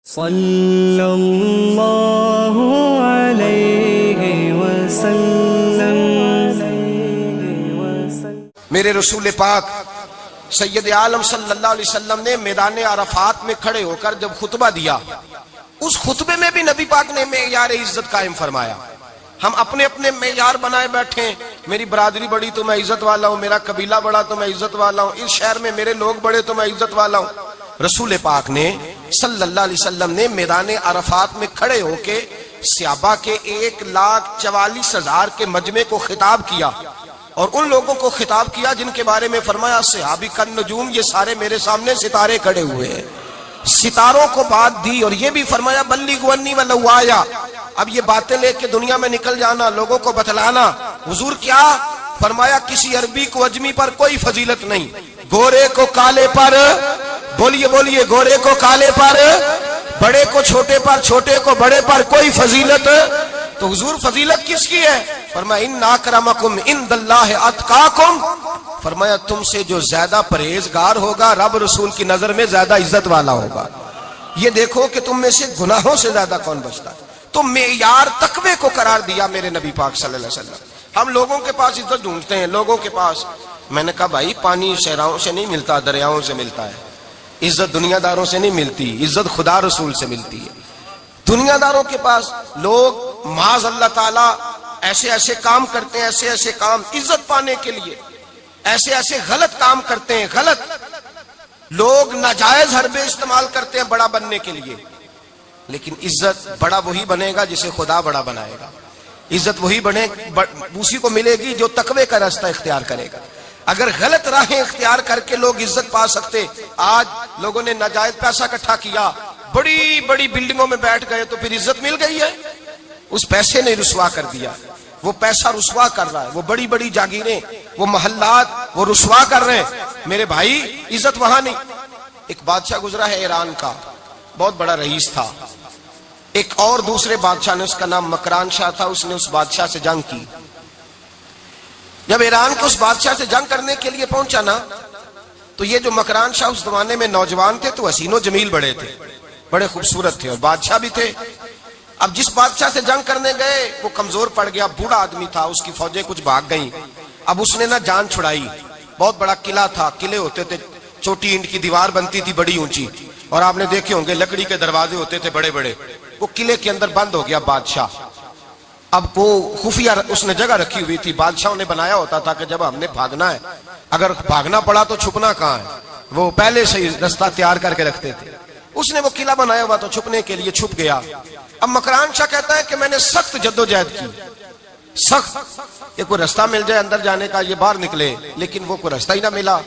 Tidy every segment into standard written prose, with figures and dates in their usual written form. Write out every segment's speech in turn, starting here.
صلی اللہ علیہ وسلم۔ میرے رسول پاک سید عالم صلی اللہ علیہ وسلم نے میدان عرفات میں کھڑے ہو کر جب خطبہ دیا، اس خطبے میں بھی نبی پاک نے معیار عزت قائم فرمایا۔ ہم اپنے اپنے معیار بنائے بیٹھے ہیں، میری برادری بڑی تو میں عزت والا ہوں، میرا قبیلہ بڑا تو میں عزت والا ہوں، اس شہر میں میرے لوگ بڑے تو میں عزت والا ہوں۔ رسول پاک نے صلی اللہ علیہ وسلم نے میدان عرفات میں کھڑے ہو کے صحابہ کے 1,44,000 کے مجمع کو خطاب کیا، اور ان لوگوں کو خطاب کیا جن کے بارے میں فرمایا صحابی کا نجوم، یہ سارے میرے سامنے ستارے کھڑے ہوئے ہیں۔ ستاروں کو بات دی اور یہ بھی فرمایا بلغوا عنی ولو آیا، اب یہ باتیں لے کے دنیا میں نکل جانا، لوگوں کو بتلانا۔ حضور کیا فرمایا؟ کسی عربی کو عجمی پر کوئی فضیلت نہیں، گورے کو کالے پر، بولیے بولیے، گورے کو کالے پر، بڑے کو چھوٹے پر، چھوٹے کو بڑے پر کوئی فضیلت۔ تو حضور فضیلت کس کی ہے؟ فرمایا ان اکرمکم عند اللہ اتقاکم، فرمایا تم سے جو زیادہ پرہیزگار ہوگا رب رسول کی نظر میں زیادہ عزت والا ہوگا۔ یہ دیکھو کہ تم میں سے گناہوں سے زیادہ کون بچتا ہے۔ تو معیار تقوی کو قرار دیا میرے نبی پاک صلی اللہ علیہ وسلم۔ ہم لوگوں کے پاس عزت ڈھونڈتے ہیں، لوگوں کے پاس، میں نے کہا بھائی پانی صحراؤں سے نہیں ملتا، دریاؤں سے ملتا ہے۔ عزت دنیا داروں سے نہیں ملتی، عزت خدا رسول سے ملتی ہے۔ دنیا داروں کے پاس لوگ معاذ اللہ تعالیٰ ایسے ایسے کام کرتے ہیں، ایسے ایسے کام عزت پانے کے لیے، ایسے ایسے غلط کام کرتے ہیں، غلط لوگ ناجائز حربے استعمال کرتے ہیں بڑا بننے کے لیے۔ لیکن عزت بڑا وہی بنے گا جسے خدا بڑا بنائے گا، عزت وہی بنے اسی کو ملے گی جو تقوی کا راستہ اختیار کرے گا۔ اگر غلط راہیں اختیار کر کے لوگ عزت پا سکتے، آج لوگوں نے ناجائز پیسہ اکٹھا کیا، بڑی بڑی بلڈنگوں میں بیٹھ گئے تو پھر عزت مل گئی ہے؟ اس پیسے نے رسوا کر دیا، وہ پیسہ رسوا کر رہا ہے، وہ بڑی بڑی جاگیریں، وہ محلات وہ رسوا کر رہے ہیں۔ میرے بھائی عزت وہاں نہیں۔ ایک بادشاہ گزرا ہے ایران کا، بہت بڑا رئیس تھا۔ ایک اور دوسرے بادشاہ نے، اس کا نام مکران شاہ تھا، اس نے اس بادشاہ سے جنگ کی۔ جب ایران کے اس بادشاہ سے جنگ کرنے کے لیے پہنچا نا، تو یہ جو مکران شاہ اس زمانے میں نوجوان تھے تو حسین و جمیل بڑے تھے، بڑے خوبصورت تھے، اور بادشاہ بھی تھے۔ اب جس بادشاہ سے جنگ کرنے گئے وہ کمزور پڑ گیا، بوڑھا آدمی تھا، اس کی فوجیں کچھ بھاگ گئیں۔ اب اس نے نا جان چھڑائی، بہت بڑا قلعہ تھا، قلعے ہوتے تھے، چھوٹی اینٹ کی دیوار بنتی تھی بڑی اونچی، اور آپ نے دیکھے ہوں گے لکڑی کے دروازے ہوتے تھے بڑے بڑے۔ وہ قلعے کے اندر بند ہو گیا بادشاہ۔ اب وہ خفیہ اس نے جگہ رکھی ہوئی تھی، بادشاہوں نے بنایا ہوتا تھا کہ جب ہم نے بھاگنا ہے، اگر بھاگنا پڑا تو چھپنا کہاں ہے، وہ پہلے سے ہی راستہ تیار کر کے رکھتے تھے۔ اس نے وہ قلعہ بنایا ہوا تو چھپنے کے لیے چھپ گیا۔ اب مکران شاہ کہتا ہے کہ میں نے سخت جدوجہد کی، سخت، کہ کوئی راستہ مل جائے اندر جانے کا، یہ باہر نکلے، لیکن وہ کوئی راستہ ہی نہ ملا۔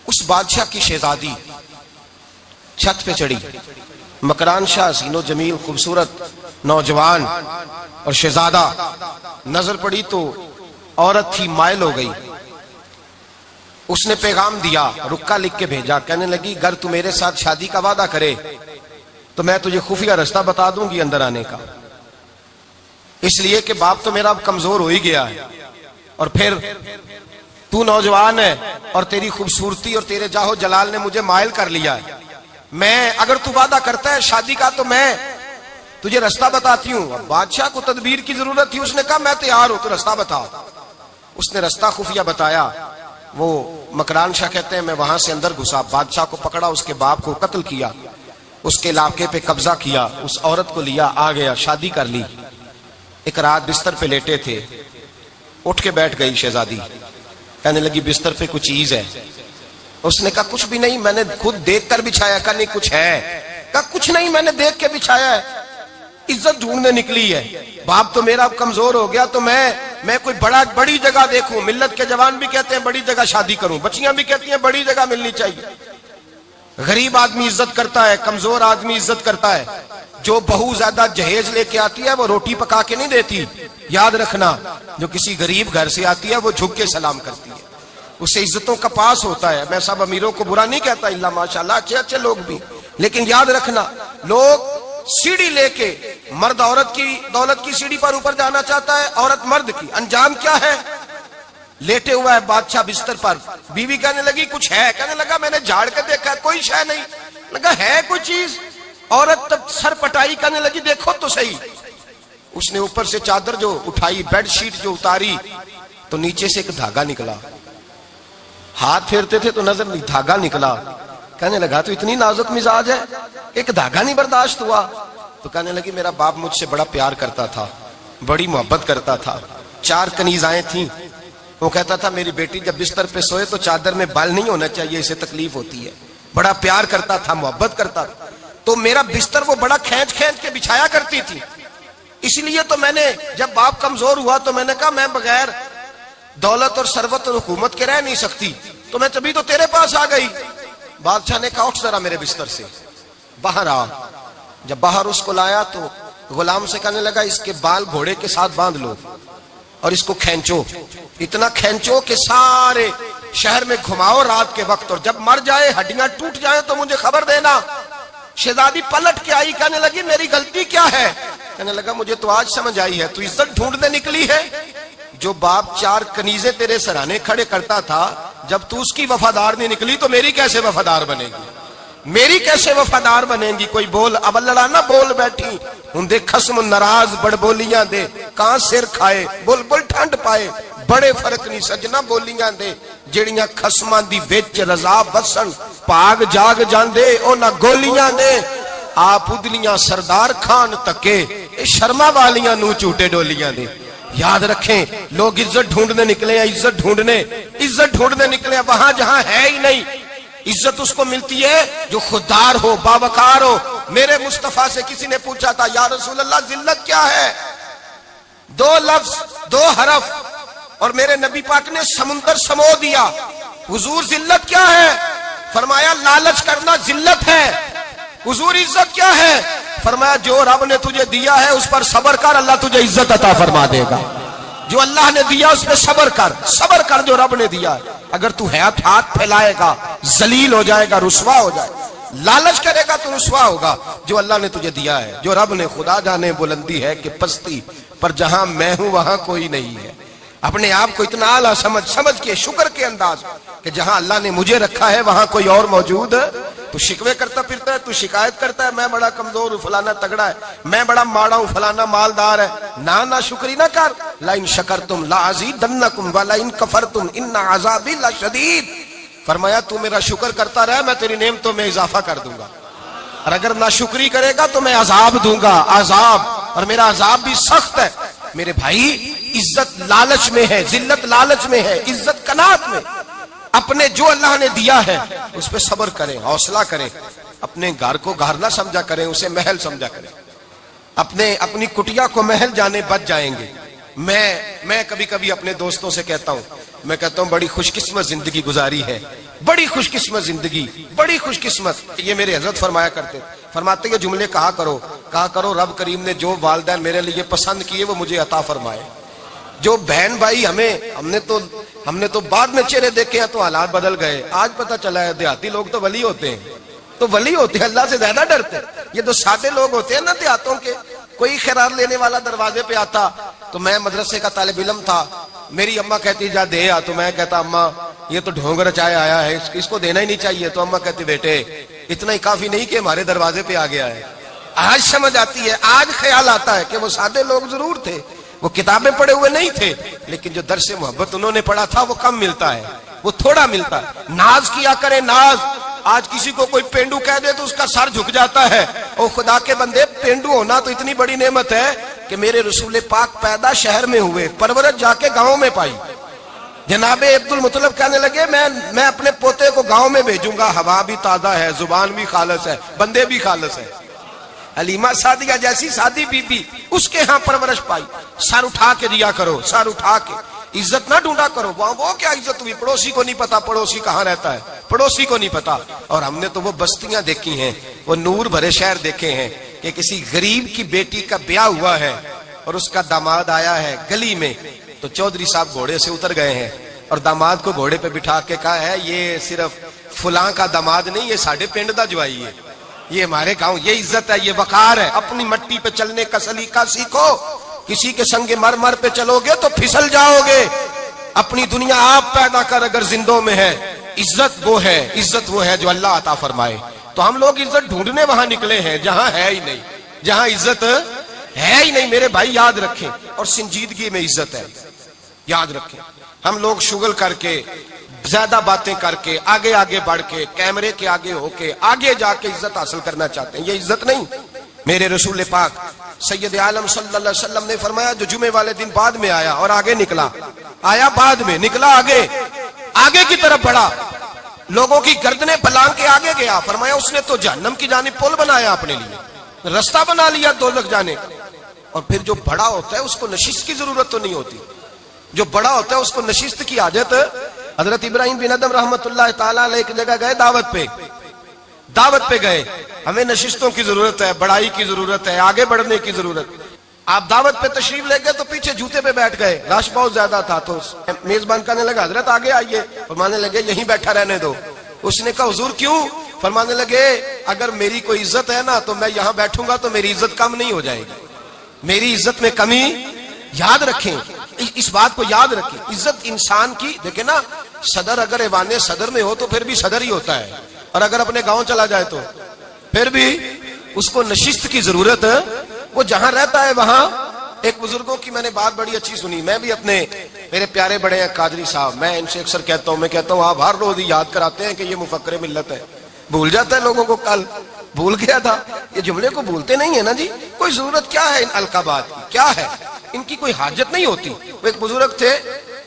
اس بادشاہ کی شہزادی چھت پہ چڑھی، مکران شاہ حسین و جمیل خوبصورت نوجوان اور شہزادہ، نظر پڑی تو عورت تھی، مائل ہو گئی۔ اس نے پیغام دیا، رکا لکھ کے بھیجا، کہنے لگی اگر تو میرے ساتھ شادی کا وعدہ کرے تو میں تجھے خفیہ راستہ بتا دوں گی اندر آنے کا، اس لیے کہ باپ تو میرا اب کمزور ہو ہی گیا ہے، اور پھر تو نوجوان ہے اور تیری خوبصورتی اور تیرے جاہو جلال نے مجھے مائل کر لیا ہے۔ میں اگر تو وعدہ کرتا ہے شادی کا تو میں تجھے راستہ بتاتی ہوں۔ بادشاہ کو تدبیر کی ضرورت تھی، اس نے کہا میں تیار ہوں، تو راستہ بتاؤ۔ اس نے راستہ خفیہ بتایا۔ وہ مکران شاہ کہتے ہیں میں وہاں سے اندر گھسا، بادشاہ کو پکڑا، اس کے باپ کو قتل کیا، اس کے علاقے پہ قبضہ کیا، اس عورت کو لیا، آ گیا، شادی کر لی۔ ایک رات بستر پہ لیٹے تھے، اٹھ کے بیٹھ گئی شہزادی، کہنے لگی بستر پہ کچھ چیز ہے۔ اس نے کہا کچھ بھی نہیں، میں نے خود دیکھ کر بچھایا۔ کہا نہیں کچھ ہے۔ کہا کچھ نہیں، میں نے دیکھ کے بچھایا ہے، عزت ڈھونڈنے نکلی ہے، باپ تو میرا کمزور ہو گیا، تو میں کوئی بڑی جگہ دیکھوں۔ ملت کے جوان بھی کہتے ہیں بڑی جگہ شادی کروں، بچیاں بھی کہتی ہیں بڑی جگہ ملنی چاہیے۔ غریب آدمی عزت کرتا ہے، کمزور آدمی عزت کرتا ہے۔ جو بہو زیادہ جہیز لے کے آتی ہے وہ روٹی پکا کے نہیں دیتی، یاد رکھنا، جو کسی غریب گھر سے آتی ہے وہ جھک کے سلام کرتی ہے، اسے عزتوں کا پاس ہوتا ہے۔ میں سب امیروں کو برا نہیں کہتا، اللہ ماشاءاللہ اچھے اچھے لوگ بھی، لیکن یاد رکھنا لوگ سیڑھی لے کے، مرد عورت کی دولت کی سیڑھی پر اوپر جانا چاہتا ہے، عورت مرد کی، انجام کیا ہے؟ لیٹے ہوا ہے بادشاہ بستر پر، بیوی کہنے لگی کچھ ہے، کہنے لگا میں نے جھاڑ کے دیکھا کوئی شے نہیں۔ لگا ہے کوئی چیز. عورت تب سر پٹائی کرنے لگی, دیکھو تو صحیح. اس نے اوپر سے چادر جو اٹھائی, بیڈ شیٹ جو اتاری, تو نیچے سے ایک دھاگا نکلا. ہاتھ پھیرتے تھے تو نظر نہیں, دھاگا نکلا. کہنے لگا تو اتنی نازک مزاج ہے, ایک دھاگا نہیں برداشت ہوا. تو کہنے لگی میرا باپ مجھ سے بڑا پیار کرتا تھا, بڑی محبت کرتا تھا. 4 کنیزائیں تھیں. وہ کہتا تھا میری بیٹی جب بستر پہ سوئے تو چادر میں بال نہیں ہونا چاہیے, اسے تکلیف ہوتی ہے. بڑا پیار کرتا تھا, محبت کرتا تھا. تو میرا بستر وہ بڑا کھینچ کھینچ کے بچھایا کرتی تھی. اس لیے تو میں نے جب باپ کمزور ہوا تو میں نے کہا میں بغیر دولت اور ثروت اور حکومت کے رہ نہیں سکتی, تو میں تبھی تو تیرے پاس آ گئی. بادشاہ نے کہا اٹھ ذرا میرے بستر سے, باہر آ. جب باہر اس کو لایا تو غلام سے کہنے لگا اس کے بال گھوڑے کے ساتھ باندھ لو اور اس کو کھینچو, اتنا کھینچو کہ سارے شہر میں گھماؤ رات کے وقت, اور جب مر جائے ہڈیاں ٹوٹ جائیں تو مجھے خبر دینا. شہزادی پلٹ کے آئی, کہنے لگی میری غلطی کیا ہے؟ کہنے لگا مجھے تو آج سمجھ آئی ہے, تو عزت ڈھونڈنے نکلی ہے. جو باپ 4 کنیزیں تیرے سرانے کھڑے کرتا تھا, جب تو اس کی وفادار نہیں نکلی تو میری کیسے وفادار بنے گی؟ میری کیسے وفادار بنے گی؟ کوئی بول اب لڑانا بول بیٹھی ہوں دے خسم ناراض بڑ بولیاں دے, کہاں سر کھائے بل بل ٹھنڈ پائے. بڑے فرق نہیں سجنا بولیاں دے جڑیاں خسماں دی وچ رضا وسن, پاگ جاگ جاندے او نہ گولیاں دے. آپ ادلیاں سردار خان تکے اے شرما والیاں نو چوٹے ڈولیاں دے. یاد رکھیں لوگ عزت ڈھونڈنے نکلے ہیں, عزت ڈھونڈنے نکلے ہیں وہاں جہاں ہے ہی نہیں. عزت اس کو ملتی ہے جو خوددار ہو, باوقار ہو. میرے مصطفیٰ سے کسی نے پوچھا تھا یا رسول اللہ ذلت کیا ہے؟ 2 لفظ 2 حرف, اور میرے نبی پاک نے سمندر سمو دیا. حضور ذلت کیا ہے؟ فرمایا لالچ کرنا ذلت ہے. حضور عزت کیا ہے؟ فرمایا جو رب نے تجھے دیا ہے اس پر صبر کر, اللہ تجھے عزت عطا فرما دے گا. جو اللہ نے دیا اس پہ صبر کر جو رب نے دیا ہے. اگر تو ہاتھ پھیلائے گا ذلیل ہو جائے گا, رسوا ہو جائے گا. لالچ کرے گا تو رسوا ہوگا. جو اللہ نے تجھے دیا ہے, جو رب نے, خدا جانے بلندی ہے کہ پستی, پر جہاں میں ہوں وہاں کوئی نہیں ہے. اپنے آپ کو اتنا اعلیٰ سمجھ کے شکر کے انداز کہ جہاں اللہ نے مجھے رکھا ہے وہاں کوئی اور موجود. تو شکوے کرتا پھرتا ہے, تو شکایت کرتا ہے میں بڑا کمزور ہوں, فلانا تگڑا ہے, میں بڑا ماڑا ہوں, فلانا مالدار ہے. نہ شکری نہ کر. لئن شکرتم لازیدنکم ولئن کفرتم ان عذابی لشدید. فرمایا تو میرا شکر کرتا رہے, میں تیری نعمتوں میں اضافہ کر دوں گا, اور اگر ناشکری کرے گا تو میں عذاب دوں گا, عذاب, اور میرا عذاب بھی سخت ہے. میرے بھائی عزت لالچ میں ہے, ذلت لالچ میں ہے, عزت قناعت میں. اپنے جو اللہ نے دیا ہے اس پہ صبر کریں, حوصلہ کریں. اپنے گھر کو گھر نہ سمجھا کریں, اسے محل سمجھا کریں. اپنی کٹیا کو محل جانے بچ جائیں گے. میں کبھی کبھی اپنے دوستوں سے کہتا ہوں بڑی خوش قسمت زندگی گزاری ہے, بڑی خوش قسمت زندگی, بڑی خوش قسمت. یہ میرے حضرت فرماتے کہ جملے کہا کرو رب کریم نے جو والدین میرے لیے پسند کیے وہ مجھے عطا فرمائے. جو بہن بھائی ہم نے تو بعد میں چہرے دیکھے ہیں تو حالات بدل گئے. آج پتہ چلا ہے دیہاتی لوگ تو ولی ہوتے ہیں, اللہ سے زیادہ ڈرتے ہیں. یہ تو سادے لوگ ہوتے ہیں نا دیہاتوں کے. کوئی خیرات لینے والا دروازے پہ آتا تو میں مدرسے کا طالب علم تھا, میری اماں کہتی جا دے آ, تو میں کہتا اماں یہ تو ڈھونگ رچائے آیا ہے, اس کو دینا ہی نہیں چاہیے. تو اماں کہتی بیٹے اتنا ہی کافی نہیں کہ ہمارے دروازے پہ آ گیا ہے. آج سمجھ آتی ہے, آج خیال آتا ہے کہ وہ سادے لوگ ضرور تھے, وہ کتابیں پڑھے ہوئے نہیں تھے, لیکن جو درس محبت انہوں نے پڑھا تھا وہ کم ملتا ہے, وہ تھوڑا ملتا ہے. ناز کیا کرے ناز. آج کسی کو کوئی پینڈو کہہ دے تو اس کا سر جھک جاتا ہے. او خدا کے بندے, پینڈو ہونا تو اتنی بڑی نعمت ہے کہ میرے رسول پاک پیدا شہر میں ہوئے, پرورش جا کے گاؤں میں پائی. جناب عبد المطلب کہنے لگے میں اپنے پوتے کو گاؤں میں بھیجوں گا, ہوا بھی تازہ ہے, زبان بھی خالص ہے, بندے بھی خالص ہے. حلیمہ سعدیہ جیسی سادی بی بی, اس کے ہاں پرورش پائی. سر اٹھا کے دیا کرو, سر اٹھا کے. عزت نہ ڈھونڈا کرو. وہ کیا عزت ہوئی؟ پڑوسی کو نہیں پتا پڑوسی کہاں رہتا ہے, پڑوسی کو نہیں پتا. اور ہم نے تو وہ بستیاں دیکھی ہیں, وہ نور بھرے شہر دیکھے ہیں کہ کسی غریب کی بیٹی کا بیاہ ہوا ہے اور اس کا داماد آیا ہے گلی میں, تو چودھری صاحب گھوڑے سے اتر گئے ہیں اور داماد کو گھوڑے پہ بٹھا کے کہا ہے یہ صرف فلاں کا داماد نہیں, یہ ساڑھے پنڈ دا جوائی ہے, یہ ہمارے گاؤں, یہ عزت ہے, یہ وقار ہے. اپنی مٹی پہ چلنے کا سلیقہ سیکھو. کسی کے سنگ مرمر پہ چلو گے تو پھسل جاؤ گے. اپنی دنیا آپ پیدا کر اگر زندوں میں ہے. عزت وہ ہے جو اللہ عطا فرمائے. تو ہم لوگ عزت ڈھونڈنے وہاں نکلے ہیں جہاں ہے ہی نہیں، جہاں عزت ہے ہی نہیں. میرے بھائی یاد رکھیں، اور سنجیدگی میں عزت ہے، یاد رکھیں. ہم لوگ شغل کر کے، زیادہ باتیں کر کے، آگے آگے بڑھ کے، کیمرے کے آگے ہو کے، آگے جا کے عزت حاصل کرنا چاہتے ہیں. یہ عزت نہیں. میرے رسول پاک سید عالم صلی اللہ علیہ وسلم نے فرمایا جو جمعے والے دن بعد میں آیا اور آگے نکلا، آیا بعد میں، نکلا آگے کی طرف بڑھا، لوگوں کی گردنیں پلانگ کے آگے گیا. فرمایا اس نے تو جہنم کی جانب پل بنایا، اپنے لیے رستہ بنا لیا دوزخ جانے. اور پھر جو بڑا ہوتا ہے اس کو نشست کی ضرورت تو نہیں ہوتی. جو بڑا ہوتا ہے اس کو نشست کی حاجت. حضرت ابراہیم بن ادم رحمت اللہ تعالی علیہ ایک جگہ گئے، دعوت پہ گئے. ہمیں نشستوں کی ضرورت ہے، بڑائی کی ضرورت ہے، آگے بڑھنے کی ضرورت. آپ دعوت پہ تشریف لے گئے تو پیچھے جوتے پہ بیٹھ گئے، رش بہت زیادہ تھا. تو میزبان کہنے لگا حضرت آگے آئیے. فرمانے لگے یہیں بیٹھا رہنے دو. اس نے کہا حضور کیوں؟ فرمانے لگے اگر میری کوئی عزت ہے نا تو میں یہاں بیٹھوں گا تو میری عزت کم نہیں ہو جائے گی، میری عزت میں کمی. یاد رکھیں اس بات کو، یاد رکھیں. عزت انسان کی، دیکھیں نا، صدر اگر ایوان صدر میں ہو تو پھر بھی صدر ہی ہوتا ہے، اور اگر اپنے گاؤں چلا جائے تو پھر بھی اس کو نشست کی ضرورت ہے. وہ جہاں رہتا ہے وہاں. ایک بزرگوں کی میں نے بات بڑی اچھی سنی. میں بھی میرے پیارے بڑے ہیں قادری صاحب، میں ان سے اکثر کہتا ہوں، میں کہتا ہوں آپ ہر روز ہی یاد کراتے ہیں کہ یہ مفکر ملت ہے. بھول جاتا ہے لوگوں کو. کل بھول گیا تھا. یہ جملے کو بھولتے نہیں ہے نا جی. کوئی ضرورت کیا ہے ان القابات کی، کیا ہے ان کی، کوئی حاجت نہیں ہوتی. وہ ایک بزرگ تھے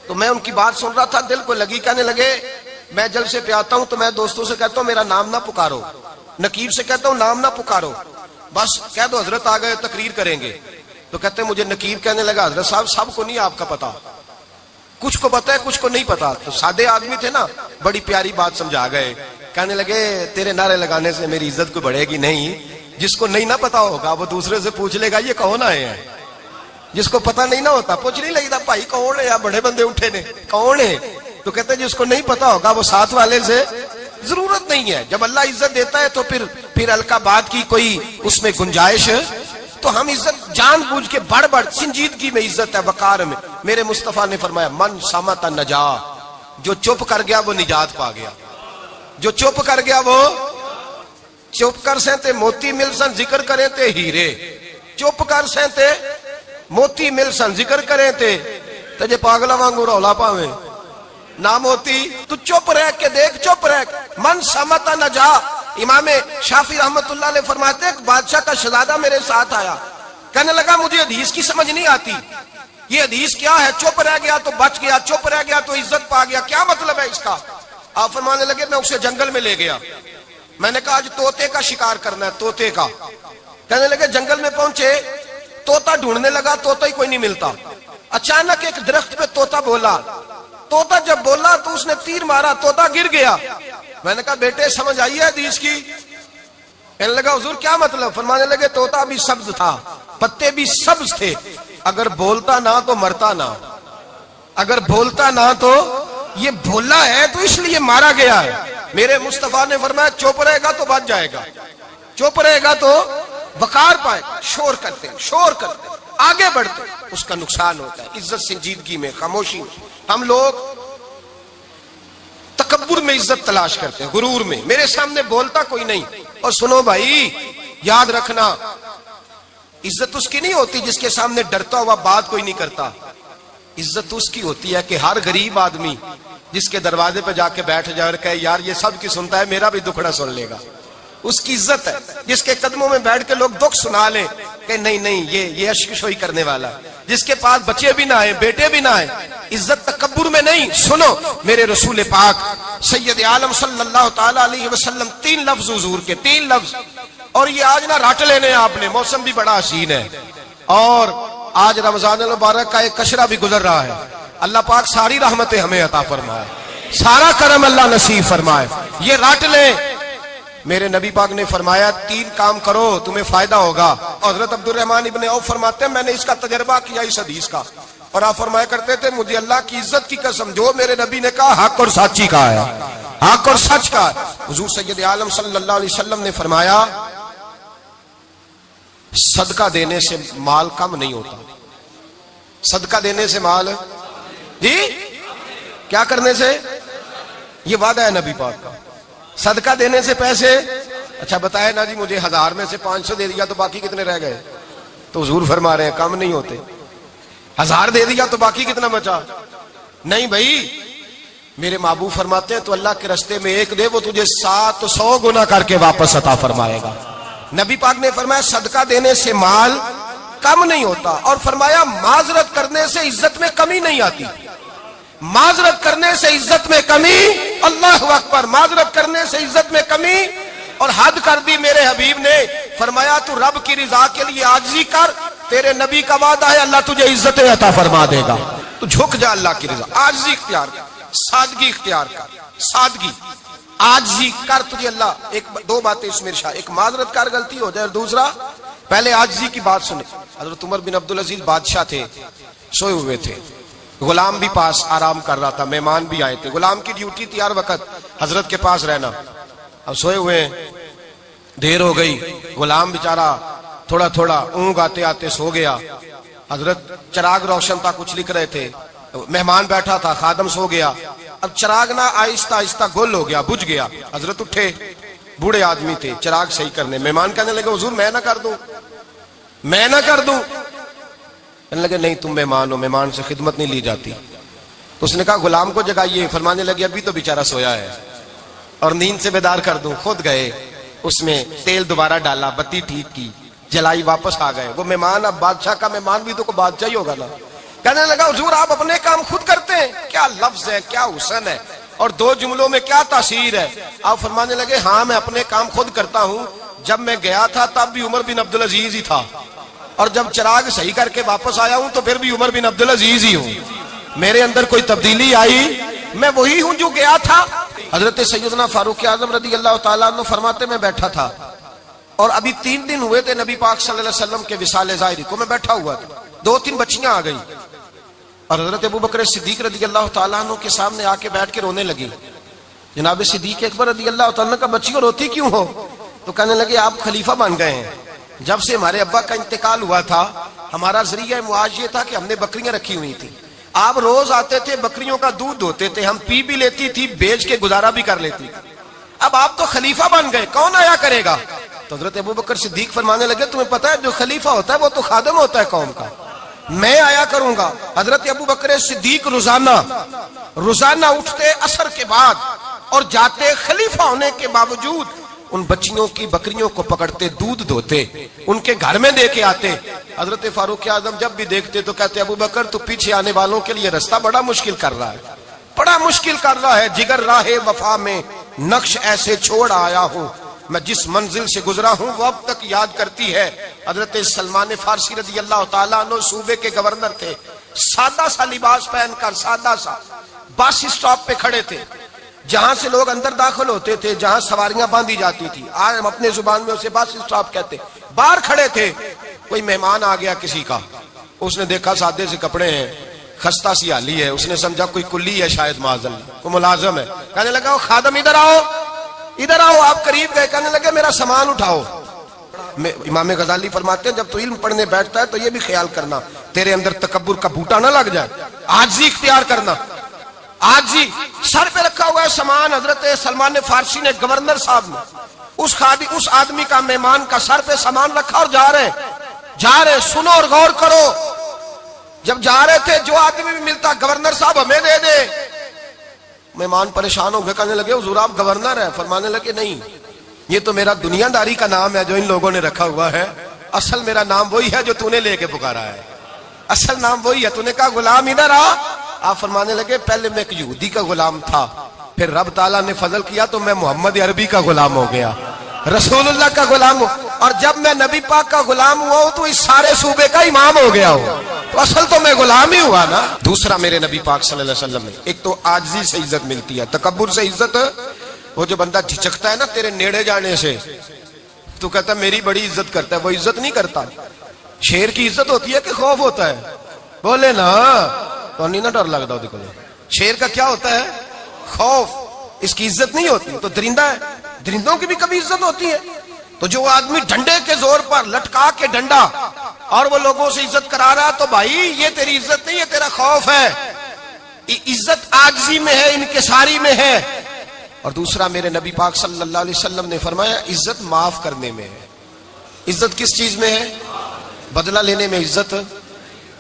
تو میں ان کی بات سن رہا تھا، دل کو لگی. کہنے لگے میں جلسے پہ آتا ہوں تو میں دوستوں سے کہتا ہوں میرا نام نہ پکارو، نقیب سے کہتا ہوں نام نہ پکارو، بس کہہ دو حضرت آ گئے تقریر کریں گے. تو کہتے ہیں مجھے نقیب کہنے لگا حضرت صاحب سب کو نہیں آپ کا پتا، کچھ کو پتا ہے کچھ کو نہیں پتا. تو سادے آدمی تھے نا، بڑی پیاری بات سمجھا گئے. کہنے لگے تیرے نعرے لگانے سے میری عزت کو بڑھے گی نہیں. جس کو نہیں نہ پتا ہوگا وہ دوسرے سے پوچھ لے گا یہ کون آئے ہیں. جس کو پتا نہیں نہ ہوتا پوچھ نہیں لگتا بھائی کون ہے، یا بڑے بندے اٹھے نے کون ہے. تو کہتے ہیں جس کو نہیں پتا ہوگا وہ ساتھ والے سے ضرورت نہیں ہے. جب اللہ عزت دیتا ہے تو پھر القابات کی کوئی اس میں گنجائش. تو ہم عزت جان بوجھ کے بڑھ سنجیدگی میں عزت ہے، وقار میں. میرے مصطفیٰ نے فرمایا من صمت نجا، جو چپ کر گیا وہ نجات پا گیا. جو چپ کر گیا وہ چپ کر سہتے موتی مل سن ذکر کریں تے ہیرے. چپ کر سہتے موتی مل سن ذکر کریں تے جے پاگلا وانگو رولا پاویں نہ موتی. تو چپ رہ کے دیکھ، چپ رہ. من سمت نجا. امام شافعی رحمت اللہ علیہ فرماتے ایک بادشاہ کا شہزادہ میرے ساتھ آیا، کہنے لگا مجھے حدیث کی سمجھ نہیں آتی، یہ حدیث کیا ہے؟ چپ رہ گیا تو بچ گیا، چپ رہ گیا تو عزت پا گیا، کیا مطلب ہے اس کا؟ آپ فرمانے لگے میں اسے جنگل میں لے گیا، میں نے کہا آج طوطے کا شکار کرنا ہے، طوطے کا. کہنے لگے جنگل میں پہنچے، طوطا ڈھونڈنے لگا، طوطا ہی کوئی نہیں ملتا. اچانک ایک درخت پہ طوطا بولا. طوطا جب بولا تو اس نے تیر مارا، طوطا گر گیا. میں نے کہا بیٹے سمجھ آئی ہے حدیث کی؟ کہنے لگا حضور کیا مطلب؟ فرمانے لگے طوطا بھی سبز تھا، پتے بھی سبز تھے، اگر بولتا نہ تو مرتا نہ، اگر بولتا نہ تو یہ بولا ہے تو اس لیے مارا گیا ہے. میرے مصطفیٰ نے فرمایا چپ رہے گا تو بچ جائے گا، چپ رہے گا تو وقار پائے. شور کرتے آگے بڑھتے اس کا نقصان ہوتا ہے. عزت سنجیدگی میں، خاموشی میں. ہم لوگ تکبر میں عزت تلاش کرتے ہیں، غرور میں. میرے سامنے بولتا کوئی نہیں. اور سنو بھائی یاد رکھنا، عزت اس کی نہیں ہوتی جس کے سامنے ڈرتا ہوا بات کوئی نہیں کرتا. عزت اس کی ہوتی ہے کہ ہر غریب آدمی جس کے دروازے پہ جا کے بیٹھ جائے اور کہے یار یہ سب کی سنتا ہے میرا بھی دکھڑا سن لے گا، اس کی عزت ہے. جس کے قدموں میں بیٹھ کے لوگ دکھ سنا لیں کہ نہیں یہ اشکشوئی کرنے والا. جس کے پاس بچے بھی نہ آئے، بیٹے بھی نہ آئے. عزت تکبر میں نہیں. سنو میرے رسول پاک سید عالم صلی اللہ تعالی علیہ وسلم 3 لفظ حضور کے، 3 لفظ. اور یہ آج نہ رٹ لینے آپ نے، موسم بھی بڑا حسین ہے اور آج رمضان المبارک کا ایک کشرہ بھی گزر رہا ہے. اللہ پاک ساری رحمتیں ہمیں عطا فرمائے، سارا کرم اللہ نصیب فرمائے. یہ رٹ لیں. میرے نبی پاک نے فرمایا 3 کام کرو تمہیں فائدہ ہوگا. حضرت عبد الرحمن ابن عوف فرماتے ہیں میں نے اس کا تجربہ کیا اس حدیث کا، اور آپ فرمایا کرتے تھے مجھے اللہ کی عزت کی قسم جو میرے نبی نے کہا حق اور سچی کہا ہے، حق اور سچ کا. حضور سید عالم صلی اللہ علیہ وسلم نے فرمایا صدقہ دینے سے مال کم نہیں ہوتا. صدقہ دینے سے مال، جی کیا کرنے سے؟ یہ وعدہ ہے نبی پاک کا. صدقہ دینے سے پیسے اچھا بتائے نا جی مجھے 1000 میں سے 500 دے دیا تو باقی کتنے رہ گئے؟ تو حضور فرما رہے ہیں کم نہیں ہوتے. 1000 دے دیا تو باقی کتنا بچا؟ نہیں بھائی، میرے محبوب فرماتے ہیں تو اللہ کے رستے میں ایک دے وہ تجھے 700 گنا کر کے واپس عطا فرمائے گا. نبی پاک نے فرمایا صدقہ دینے سے مال کم نہیں ہوتا، اور فرمایا معذرت کرنے سے عزت میں کمی نہیں آتی. معذرت کرنے سے عزت میں کمی، اللہ اکبر، معذرت کرنے سے عزت میں کمی. اور حد کر دی میرے حبیب نے، فرمایا تو رب کی رضا کے لیے عاجزی کر، تیرے نبی کا وعدہ ہے اللہ تجھے عزت عطا فرما دے گا. تو جھک جا اللہ کی رضا، عاجزی اختیار کر، سادگی اختیار کر، سادگی عاجزی کر، تجھے اللہ. ایک دو باتیں اس میں ارشاد، ایک معذرت کر غلطی ہو جائے، اور دوسرا پہلے عاجزی کی بات سنے. حضرت عمر بن عبدالعزیز بادشاہ تھے، سوئے ہوئے تھے، غلام بھی پاس آرام کر رہا تھا، مہمان بھی آئے تھے. غلام کی ڈیوٹی تھی ہر وقت حضرت کے پاس رہنا. اب سوئے ہوئے دیر ہو گئی، غلام بیچارہ تھوڑا تھوڑا اونگ آتے آتے سو گیا. حضرت چراغ روشن تھا، کچھ لکھ رہے تھے، مہمان بیٹھا تھا، خادم سو گیا. اب چراغ نہ آہستہ آہستہ گل ہو گیا، بجھ گیا. حضرت اٹھے، بوڑھے آدمی تھے، چراغ صحیح کرنے. مہمان کہنے لگے حضور میں نہ کر دوں، میں نہ کر دوں. کہنے لگے نہیں تم مہمان ہو، مہمان سے خدمت نہیں لی جاتی. تو اس نے کہا غلام کو جگائیے. فرمانے لگے ابھی تو بیچارہ سویا ہے اور نیند سے بیدار کر دوں. خود گئے، اس میں تیل دوبارہ ڈالا، بتی ٹھیک کی، جلائی، واپس آ گئے. وہ مہمان، اب بادشاہ کا مہمان بھی تو کوئی بادشاہ ہی ہوگا نا. کہنے لگا حضور آپ اپنے کام خود کرتے ہیں؟ کیا لفظ ہے، کیا حسن ہے، اور دو جملوں میں کیا تاثیر ہے. آپ فرمانے لگے ہاں میں اپنے کام خود کرتا ہوں. جب میں گیا تھا تب بھی عمر بن عبدالعزیز ہی تھا، اور جب چراغ صحیح کر کے واپس آیا ہوں تو پھر بھی عمر بن عبدالعزیز ہی ہوں. میرے اندر کوئی تبدیلی آئی؟ میں وہی ہوں جو گیا تھا. حضرت سیدنا فاروق اعظم رضی اللہ تعالیٰ عنہ فرماتے میں بیٹھا تھا، اور ابھی 3 دن ہوئے تھے نبی پاک صلی اللہ علیہ وسلم کے وصال ظاہری کو. میں بیٹھا ہوا تھا، 2-3 بچیاں آ گئی، اور حضرت ابوبکر صدیق رضی اللہ تعالیٰ عنہ کے سامنے آ کے بیٹھ کے رونے لگی. جناب صدیق اکبر رضی اللہ تعالیٰ عنہ کا بچیوں روتی کیوں ہو؟ تو کہنے لگے آپ خلیفہ بن گئے ہیں. جب سے ہمارے ابا کا انتقال ہوا تھا ہمارا ذریعہ معاش یہ تھا کہ ہم نے بکریاں رکھی ہوئی تھی. آپ روز آتے تھے، بکریوں کا دودھ دھوتے تھے، ہم پی بھی لیتی تھی، بیچ کے گزارا بھی کر لیتی. اب آپ تو خلیفہ بن گئے، کون آیا کرے گا؟ تو حضرت ابوبکر صدیق فرمانے لگے تمہیں پتہ ہے جو خلیفہ ہوتا ہے وہ تو خادم ہوتا ہے قوم کا، میں آیا کروں گا. حضرت ابوبکر صدیق روزانہ اٹھتے عصر کے بعد اور جاتے، خلیفہ ہونے کے باوجود ان بچیوں کی بکریوں کو پکڑتے، دودھ دھوتے، ان کے گھر میں دے کے آتے. حضرت فاروق اعظم جب بھی دیکھتے تو کہتے ابوبکر تو پیچھے آنے والوں کے لیے رستہ بڑا مشکل کر رہا ہے، بڑا مشکل کر رہا ہے. جگر راہ وفا میں نقش ایسے چھوڑ آیا ہوں، میں جس منزل سے گزرا ہوں وہ اب تک یاد کرتی ہے. حضرت سلمان فارسی رضی اللہ تعالیٰ عنہ صوبے کے گورنر تھے، سادہ سا لباس پہن کر، سادہ سا، بس اسٹاپ پہ کھڑے تھے، جہاں سے لوگ اندر داخل ہوتے تھے، جہاں سواریاں باندھی جاتی تھی، آج ہم اپنے زبان میں اسے بس اسٹاپ کہتے. باہر کھڑے تھے، کوئی مہمان آ گیا کسی کا، اس نے دیکھا سادے سے کپڑے ہیں، خستہ سی حالی ہے، اس نے سمجھا کوئی کلی ہے، شاید معاذ اللہ کوئی ملازم ہے. کہنے لگا خادم ادھر آؤ، ادھر آؤ. آپ قریب گئے، کہنے لگے میرا سامان اٹھاؤ. امام غزالی فرماتے ہیں جب تو علم پڑھنے بیٹھتا ہے تو یہ بھی خیال کرنا تیرے اندر تکبر کا بوٹا نہ لگ جائے، عاجزی اختیار کرنا. عاجزی، سر پہ رکھا ہوا ہے سامان. حضرت سلمان فارسی نے، گورنر صاحب نے، اس آدمی کا، مہمان کا سر پہ سامان رکھا اور جا رہے. سنو اور غور کرو. جب جا رہے تھے جو آدمی بھی ملتا گورنر صاحب ہمیں دے دے. مہمان پریشان ہو گئے، کہنے لگے حضور آپ گورنر ہیں؟ فرمانے لگے نہیں، یہ تو میرا دنیا داری کا نام ہے جو ان لوگوں نے رکھا ہوا ہے، اصل میرا نام وہی ہے جو تو نے لے کے پکارا ہے، اصل نام وہی ہے. تو نے کہا غلام ادھر آ. آپ فرمانے لگے پہلے میں ایک یہودی کا غلام تھا، پھر رب تعالیٰ نے فضل کیا تو میں محمد عربی کا غلام ہو گیا، رسول اللہ کا غلام ہوں، اور جب میں نبی پاک کا غلام ہوا ہوں تو اس سارے صوبے کا امام ہو گیا ہوں، تو اصل تو میں غلام ہی ہوا نا. دوسرا میرے نبی پاک صلی اللہ علیہ وسلم نے، ایک تو عاجزی سے عزت ملتی ہے، تکبر سے عزت. وہ جو بندہ جھجکتا ہے نا تیرے نیڑے جانے سے، تو کہتا ہے میری بڑی عزت کرتا ہے، وہ عزت نہیں کرتا. شیر کی عزت ہوتی ہے کہ خوف ہوتا ہے؟ بولے نا تو نہیں نہ ڈر لگتا ہو. دیکھو شیر کا کیا ہوتا ہے؟ خوف. اس کی عزت نہیں ہوتی. تو درندہ ہے، درندوں کی بھی کبھی عزت ہوتی ہے. تو جو آدمی ڈنڈے کے زور پر لٹکا کے ڈنڈا اور وہ لوگوں سے عزت کرا رہا تو بھائی یہ تیری عزت نہیں، یہ تیرا خوف ہے. عزت عاجزی میں ہے، انکساری میں ہے. اور دوسرا میرے نبی پاک صلی اللہ علیہ وسلم نے فرمایا عزت معاف کرنے میں ہے. عزت کس چیز میں ہے؟ بدلہ لینے میں عزت.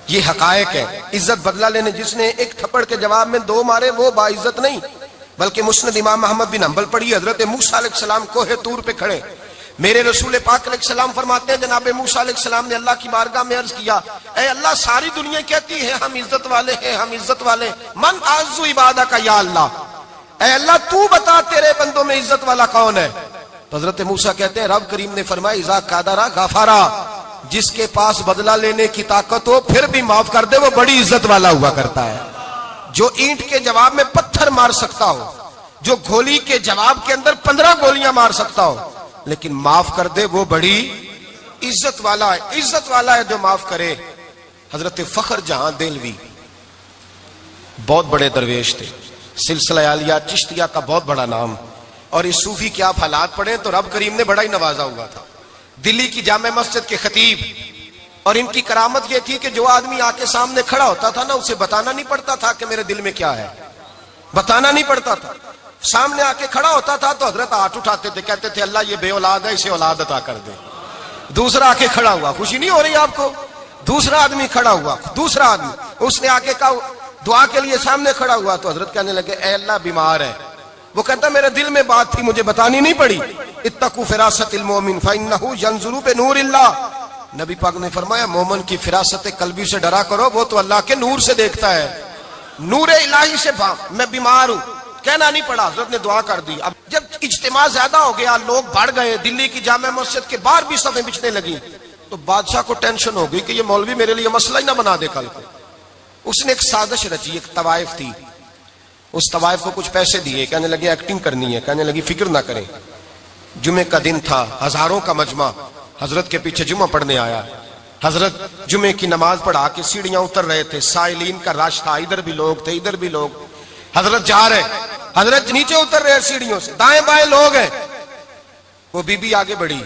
یہ حقائق ہے. عزت بدلہ لینے، جس نے ایک تھپڑ کے جواب میں 2 مارے وہ باعزت نہیں. بلکہ مسند امام محمد بن حنبل پڑھی، حضرت موسیٰ علیہ السلام کوہ طور پہ کھڑے، میرے رسول پاک علیہ السلام فرماتے ہیں جناب موسیٰ علیہ السلام نے اللہ کی بارگاہ میں عرض کیا، اے اللہ ساری دنیا کہتی ہے ہم عزت والے ہیں، ہم عزت والے، من اعز عبادک یا اللہ، اے اللہ تو بتا تیرے بندوں میں عزت والا کون ہے؟ تو حضرت موسیٰ کہتے ہیں رب کریم نے فرمایا اذا قادر غفارا، جس کے پاس بدلہ لینے کی طاقت ہو پھر بھی معاف کر دے وہ بڑی عزت والا ہوا کرتا ہے. جو اینٹ کے جواب میں پتھر مار سکتا ہو، جو گولی کے جواب کے اندر 15 گولیاں مار سکتا ہو لیکن معاف کر دے وہ بڑی عزت والا ہے. عزت والا ہے جو معاف کرے. حضرت فخر جہاں دہلوی بہت بڑے درویش تھے، سلسلہ عالیہ چشتیہ کا بہت بڑا نام، اور اس صوفی کے آپ حالات پڑھیں تو رب کریم نے بڑا ہی نوازا ہوا تھا. دلی کی جامع مسجد کے خطیب، اور ان کی کرامت یہ تھی کہ جو آدمی آ کے سامنے کھڑا ہوتا تھا نا اسے بتانا نہیں پڑتا تھا کہ میرے دل میں کیا ہے، بتانا نہیں پڑتا تھا. سامنے آ کے کھڑا ہوتا تھا تو حضرت ہاتھ اٹھاتے تھے، کہتے تھے اللہ یہ بے اولاد ہے اسے اولاد عطا کر دے. دوسرا آ کے کھڑا ہوا، خوشی نہیں ہو رہی آپ کو؟ دوسرا آدمی کھڑا ہوا، دوسرا آدمی، اس نے آ کے کہا دعا کے لیے سامنے کھڑا ہوا تو حضرت کہنے لگے اے اللہ بیمار ہے. وہ کہتا میرے دل میں بات تھی مجھے بتانی نہیں پڑی. اتقوا فراست المؤمن فانه ينظر بنور اللہ. نبی پاک نے فرمایا مومن کی فراست قلبی سے ڈرا کرو، وہ تو اللہ کے نور سے دیکھتا ہے، نور الہی سے. میں بیمار ہوں کہنا نہیں پڑا، حضرت نے دعا کر دی. اب جب اجتماع زیادہ ہو گیا، لوگ بڑھ گئے، دلی کی جامع مسجد کے باہر بھی صفیں بچھنے لگی، تو بادشاہ کو ٹینشن ہو گئی کہ یہ مولوی میرے لیے مسئلہ ہی نہ بنا دے کل کو. اس نے ایک سازش رچی، ایک طوائف تھی، اس طوائف کو کچھ پیسے دیے، کہنے لگے ایکٹنگ کرنی ہے، کہنے لگی فکر نہ کریں. جمعے کا دن تھا، ہزاروں کا مجمع حضرت کے پیچھے جمعہ پڑھنے آیا. حضرت جمعے کی نماز پڑھا کے سیڑھیاں اتر رہے تھے، سائلین کا رش تھا، ادھر بھی لوگ تھے ادھر بھی لوگ. حضرت جا رہے، حضرت نیچے اتر رہے سیڑھیوں سے، دائیں بائیں لوگ ہیں. وہ بی بی آگے بڑھی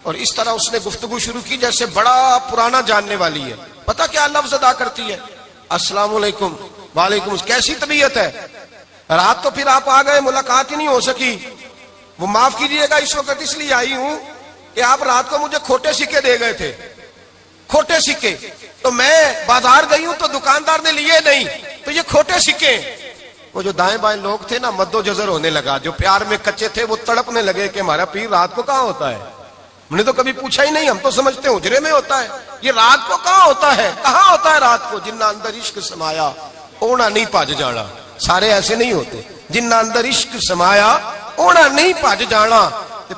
اور اس طرح اس نے گفتگو شروع کی جیسے بڑا پرانا جاننے والی ہے. پتہ کیا لفظ ادا کرتی ہے؟ السلام علیکم. وعلیکم السلام. کیسی طبیعت ہے؟ رات تو پھر آپ آ گئے، ملاقات ہی نہیں ہو سکی. وہ معاف کیجئے گا اس وقت اس لیے آئی ہوں کہ آپ رات کو مجھے کھوٹے سکے دے گئے تھے، کھوٹے سکے، تو میں بازار گئی ہوں تو دکاندار نے لیے نہیں، تو یہ کھوٹے سکے. وہ جو دائیں بائیں لوگ تھے نا مد و جزر ہونے لگا، جو پیار میں کچے تھے وہ تڑپنے لگے کہ ہمارا پیر رات کو کہاں ہوتا ہے. ہم نے تو کبھی پوچھا ہی نہیں، ہم تو سمجھتے ہیں حجرے میں ہوتا ہے، یہ رات کو کہاں ہوتا ہے، کہاں ہوتا ہے رات کو. جنہ اندر عشق سمایا اونا نہیں پاج جانا. سارے ایسے نہیں ہوتے. جنہ اندر عشق سمایا اونا نہیں پاج جانا.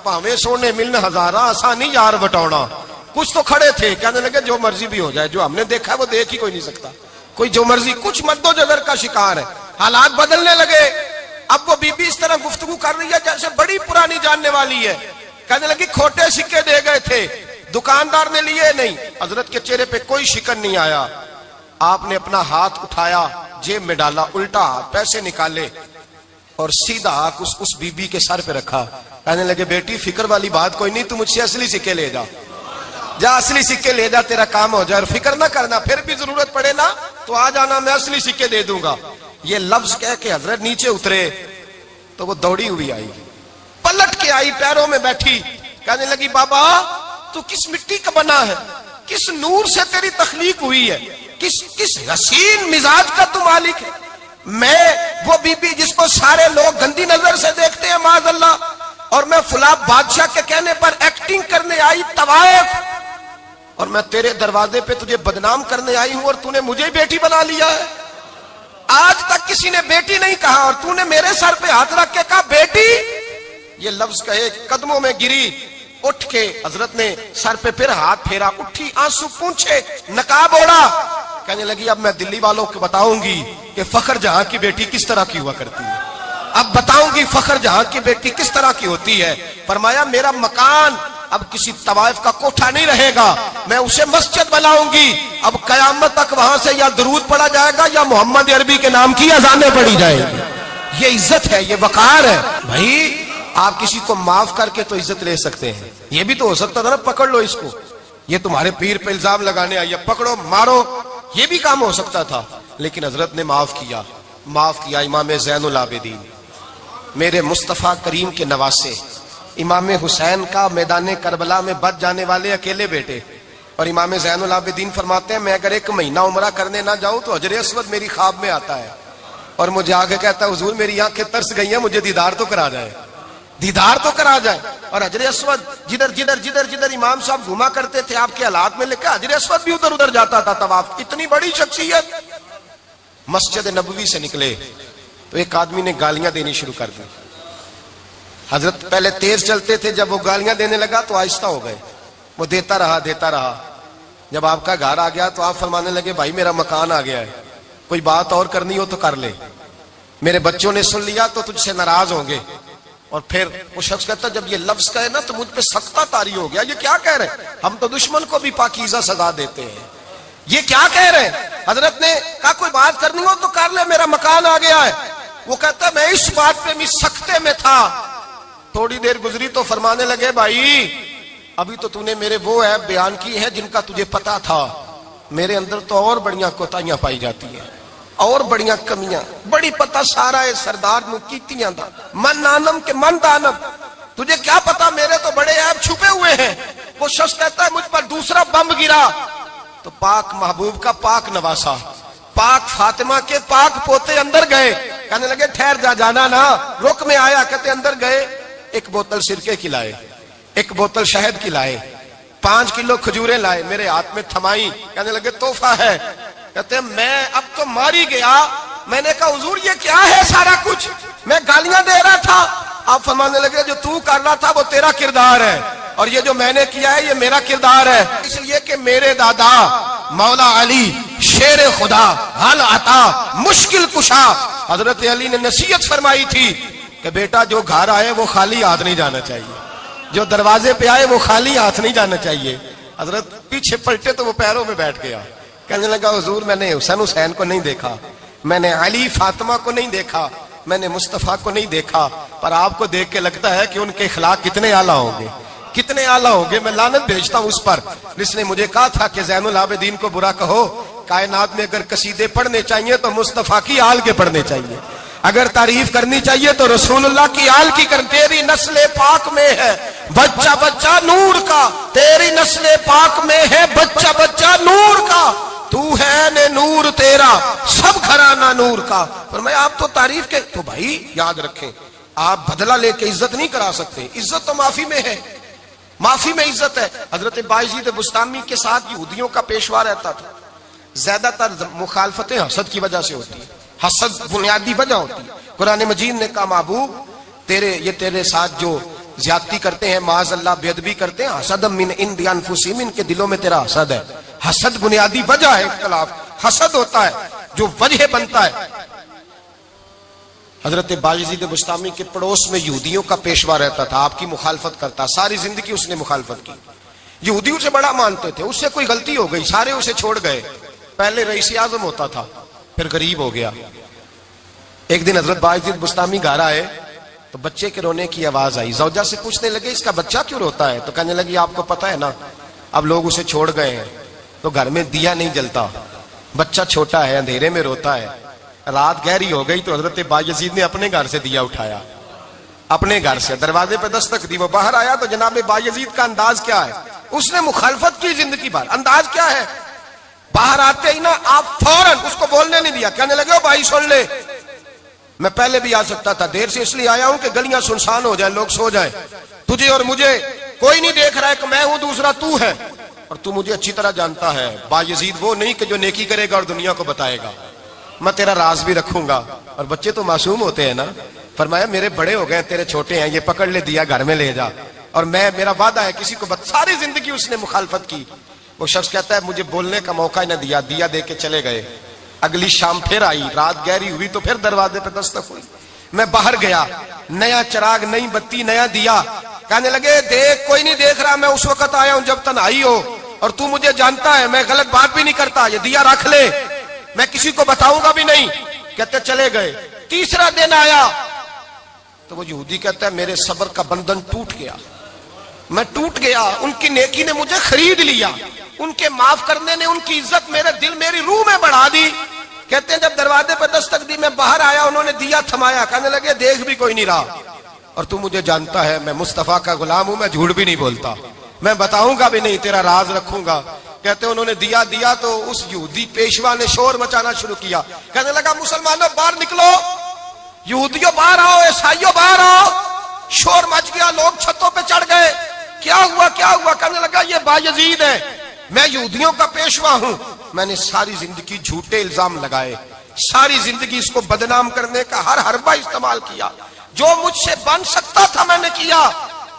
پاویں سونے ملن ہزارہ آسانی یار بٹونا. کچھ تو کھڑے تھے کہنے لگے جو مرضی بھی ہو جائے، جو ہم نے دیکھا ہے وہ دیکھ ہی کوئی نہیں سکتا، کوئی جو مرضی. کچھ مد و جزر کا شکار ہے. حالات بدلنے لگے. اب وہ بی بی اس طرح گفتگو کر رہی ہے جیسے بڑی پرانی جاننے والی ہے. کہنے لگی کھوٹے سکے دے گئے تھے، دکاندار نے لیے نہیں. حضرت کے چہرے پہ کوئی شکن نہیں آیا. آپ نے اپنا ہاتھ اٹھایا، جیب میں ڈالا، الٹا ہاتھ، پیسے نکالے اور سیدھا ہاتھ اس بی بی کے سر پہ رکھا. کہنے لگے بیٹی فکر والی بات کوئی نہیں، تو مجھ سے اصلی سکے لے جا، جا اصلی سکے لے جا، تیرا کام ہو جائے. اور فکر نہ کرنا، پھر بھی ضرورت پڑے نا تو آ جانا، میں اصلی سکے دے دوں گا. یہ لفظ کہہ کے حضرت نیچے اترے تو وہ دوڑی ہوئی آئی، پلٹ کے آئی، پیروں میں بیٹھی. کہنے لگی بابا تو کس مٹی کا بنا ہے، کس نور سے تیری تخلیق ہوئی ہے، کس حسین مزاج کا تو مالک ہے. میں وہ بی بی جس کو سارے لوگ گندی نظر سے دیکھتے ہیں معاذ اللہ، اور میں فلاں بادشاہ کے کہنے پر ایکٹنگ کرنے آئی طوائف، اور میں تیرے دروازے پہ تجھے بدنام کرنے آئی ہوں اور تو نے مجھے بیٹی بنا لیا ہے. آج تک کسی نے بیٹی نہیں کہا اور تو نے میرے سر پہ ہاتھ رکھ کے کہا بیٹی. یہ لفظ کہے قدموں میں گری، اٹھ کے حضرت نے سر پہ پھر ہاتھ پھیرا، اٹھی، آنسو پونچھے، نقاب اوڑا. کہنے لگی اب میں دلی والوں کو بتاؤں گی کہ فخر جہاں کی بیٹی کس طرح کی ہوا کرتی ہے، اب بتاؤں گی فخر جہاں کی بیٹی کس طرح کی ہوتی ہے. فرمایا میرا مکان اب کسی طوائف کا کوٹھا نہیں رہے گا، میں اسے مسجد بناؤں گی. اب قیامت تک وہاں سے یا درود پڑھا جائے گا یا محمد عربی کے نام کی اذانیں پڑھی جائیں گی. یہ عزت ہے، یہ وقار ہے. بھائی آپ کسی کو معاف کر کے تو عزت لے سکتے ہیں. یہ بھی تو ہو سکتا تھا نا پکڑ لو اس کو، یہ تمہارے پیر پہ الزام لگانے آئی ہے، پکڑو مارو، یہ بھی کام ہو سکتا تھا. لیکن حضرت نے معاف کیا، معاف کیا. امام زین العابدین میرے مصطفیٰ کریم کے نواسے امام حسین کا میدان کربلا میں بچ جانے والے اکیلے بیٹے. اور امام زین العابدین فرماتے ہیں میں اگر 1 مہینہ عمرہ کرنے نہ جاؤں تو حجر اسود میری خواب میں آتا ہے اور مجھے آگے کہتا ہے حضور میری آنکھیں ترس گئی ہیں, مجھے دیدار تو کرا جائے, دیدار تو کرا جائے. اور حجر اسود جدھر جدھر جدھر جدھر امام صاحب گھوما کرتے تھے آپ کے حالات میں لکھا حجر اسود بھی ادھر ادھر جاتا تھا طواف. اتنی بڑی شخصیت. مسجد نبوی سے نکلے تو ایک آدمی نے گالیاں دینی شروع کر دی. حضرت پہلے تیز چلتے تھے, جب وہ گالیاں دینے لگا تو آہستہ ہو گئے. وہ دیتا رہا. جب آپ کا گھر آ گیا تو آپ فرمانے لگے بھائی میرا مکان آ گیا ہے, کوئی بات اور کرنی ہو تو کر لے. میرے بچوں نے سن لیا تو تجھ سے ناراض ہوں گے. اور پھر وہ شخص کہتا جب یہ لفظ کہے نا تو مجھ پہ سختہ طاری ہو گیا, یہ کیا کہہ رہے ہیں, ہم تو دشمن کو بھی پاکیزہ سزا دیتے ہیں, یہ کیا کہہ رہے ہیں. حضرت نے کہا کوئی بات کرنی ہو تو کر لے, میرا مکان آ گیا ہے. وہ کہتا میں اس بات پہ بھی سختے میں تھا. تھوڑی دیر گزری تو فرمانے لگے بھائی ابھی تو نے میرے وہ عیب بیان کی ہے جن کا تجھے پتا تھا, میرے اندر تو اور بڑیاں کوتاہیاں پائی جاتی ہیں, اور بڑیاں کمیاں, بڑی پتہ سارا ہے سردار نو کیتیاں دا من نانم کے من دانم, تجھے کیا پتا میرے تو بڑے عیب چھپے ہوئے ہیں. وہ شخص کہتا ہے مجھ پر دوسرا بم گرا تو پاک محبوب کا پاک نواسا, پاک فاطمہ کے پاک پوتے اندر گئے. کہنے لگے ٹھہر جا, جانا نا, رک میں آیا. کہتے اندر گئے, 1 بوتل سرکے کی لائے, 1 بوتل شہد کی لائے, 5 کلو کھجوریں لائے, میرے ہاتھ میں تھمائی. کہنے لگے تحفہ ہے. کہتے ہیں میں اب تو ماری گیا. میں نے کہا حضور یہ کیا ہے سارا کچھ, میں گالیاں دے رہا تھا. آپ فرمانے لگے جو تو کر رہا تھا وہ تیرا کردار ہے اور یہ جو میں نے کیا ہے یہ میرا کردار ہے. اس لیے کہ میرے دادا مولا علی شیر خدا حل عطا مشکل کشا, حضرت علی نے نصیحت فرمائی تھی کہ بیٹا جو گھر آئے وہ خالی ہاتھ نہیں جانا چاہیے, جو دروازے پہ آئے وہ خالی ہاتھ نہیں جانا چاہیے. حضرت پیچھے پلٹے تو وہ پیروں میں بیٹھ گیا. کہنے لگا حضور میں نے حسین کو نہیں دیکھا, میں نے علی فاطمہ کو نہیں دیکھا, میں نے مصطفیٰ کو نہیں دیکھا, پر آپ کو دیکھ کے لگتا ہے کہ ان کے اخلاق کتنے اعلیٰ ہوں گے, کتنے اعلیٰ ہوں گے. میں لعنت بھیجتا ہوں اس پر جس نے مجھے کہا تھا کہ زین العابدین کو برا کہو, کائنات میں اگر قصیدے پڑھنے چاہیے تو مصطفیٰ کی آل کے پڑھنے چاہیے, اگر تعریف کرنی چاہیے تو رسول اللہ کی آل کی کر. تیری نسل پاک میں ہے بچہ بچہ نور کا, تیری نسل پاک میں ہے بچہ بچہ نور کا, تو ہے نے نور تیرا سب گھرانہ نور کا. فرمایا آپ تو تعریف کے, تو بھائی یاد رکھیں آپ بدلہ لے کے عزت نہیں کرا سکتے, عزت تو معافی میں ہے, معافی میں عزت ہے. حضرت بایزید بستامی کے ساتھ یہودیوں کا پیشوا رہتا تھا. زیادہ تر مخالفتیں حسد کی وجہ سے ہوتی ہیں, حسد بنیادی وجہ ہوتی ہے. قرآن مجید نے کہا محبوب تیرے ساتھ جو زیادتی کرتے ہیں معاذ اللہ بے ادبی کرتے ہیں, حسد من عند انفسہم, ان کے دلوں میں تیرا حسد ہے. حسد بنیادی وجہ ہے اختلاف, حسد ہوتا ہے جو وجہ بنتا ہے. حضرت بایزید بستامی کے پڑوس میں یہودیوں کا پیشوا رہتا تھا, آپ کی مخالفت کرتا, ساری زندگی اس نے مخالفت کی. یہودیوں سے بڑا مانتے تھے, اس سے کوئی غلطی ہو گئی سارے اسے چھوڑ گئے. پہلے رئیس اعظم ہوتا تھا پھر غریب ہو گیا. ایک دن حضرت بایزید بستامی گھر آئے تو بچے کے رونے کی آواز آئی. زوجہ سے پوچھنے لگے اس کا بچہ کیوں روتا ہے, تو کہنے لگی آپ کو پتا ہے نا اب لوگ اسے چھوڑ گئے ہیں تو گھر میں دیا نہیں جلتا, بچہ چھوٹا ہے اندھیرے میں روتا ہے. رات گہری ہو گئی تو حضرت بایزید نے اپنے گھر سے دیا اٹھایا, اپنے گھر سے دروازے پہ دستک دی. وہ باہر آیا تو جناب بایزید کا انداز کیا ہے, اس نے مخالفت کی زندگی بھر. انداز کیا ہے, باہر آتے ہی نا آپ فوراً اس کو بولنے نہیں دیا. کہنے لگے بھائی سن لے, میں پہلے بھی آ سکتا تھا, دیر سے اس لیے آیا ہوں کہ گلیاں سنسان ہو جائیں, لوگ سو جائیں, تجھے اور مجھے کوئی نہیں دیکھ رہا ہے کہ میں ہوں دوسرا تو ہے, اور تو مجھے اچھی طرح جانتا ہے. بایزید وہ نہیں کہ جو نیکی کرے گا اور دنیا کو بتائے گا, میں تیرا راز بھی رکھوں گا. اور بچے تو معصوم ہوتے ہیں نا. فرمایا میرے بڑے ہو گئے تیرے چھوٹے ہیں, یہ پکڑ لے دیا گھر میں لے جا, اور میرا وعدہ ہے کسی کو ساری زندگی اس نے مخالفت کی. وہ شخص کہتا ہے مجھے بولنے کا موقع ہی نہ دیا, دیا دے کے چلے گئے. اگلی شام پھر آئی, رات گہری ہوئی تو پھر دروازے پہ دستک ہوئی. میں باہر گیا, نیا چراغ, نئی بتی, نیا دیا. کہنے لگے دیکھ کوئی نہیں دیکھ رہا, میں اس وقت آیا ہوں جب تنہائی ہو, اور تو مجھے جانتا ہے میں غلط بات بھی نہیں کرتا, یہ دیا رکھ لے, میں کسی کو بتاؤں گا بھی نہیں. کہتے چلے گئے. تیسرا دن آیا تو وہ یہودی کہتا ہے میرے صبر کا بندھن ٹوٹ گیا, میں ٹوٹ گیا. ان کی نیکی نے مجھے خرید لیا, ان کے معاف کرنے نے ان کی عزت میرے دل میری روح میں بڑھا دی. کہتے ہیں جب دروازے پہ دستک دی میں باہر آیا, انہوں نے دیا تھمایا, کہنے لگے دیکھ بھی کوئی نہیں رہا, اور تو مجھے جانتا ہے میں مصطفیٰ کا غلام ہوں, میں جھوٹ بھی نہیں بولتا, میں بتاؤں گا بھی نہیں, تیرا راز رکھوں گا. کہتے ہیں انہوں نے دیا تو اس یہودی پیشوا نے شور مچانا شروع کیا, کہنے لگا مسلمانوں باہر نکلو, یہودیوں باہر آؤ, عیسائیوں باہر آؤ. شور مچ گیا, لوگ چھتوں پہ چڑھ گئے. کیا ہوا کیا ہوا؟ کہنے لگا یہ بایزید ہے, میں یہودیوں کا پیشوا ہوں, میں نے ساری زندگی جھوٹے الزام لگائے, ساری زندگی اس کو بدنام کرنے کا ہر حربہ استعمال کیا, جو مجھ سے بن سکتا تھا میں نے کیا.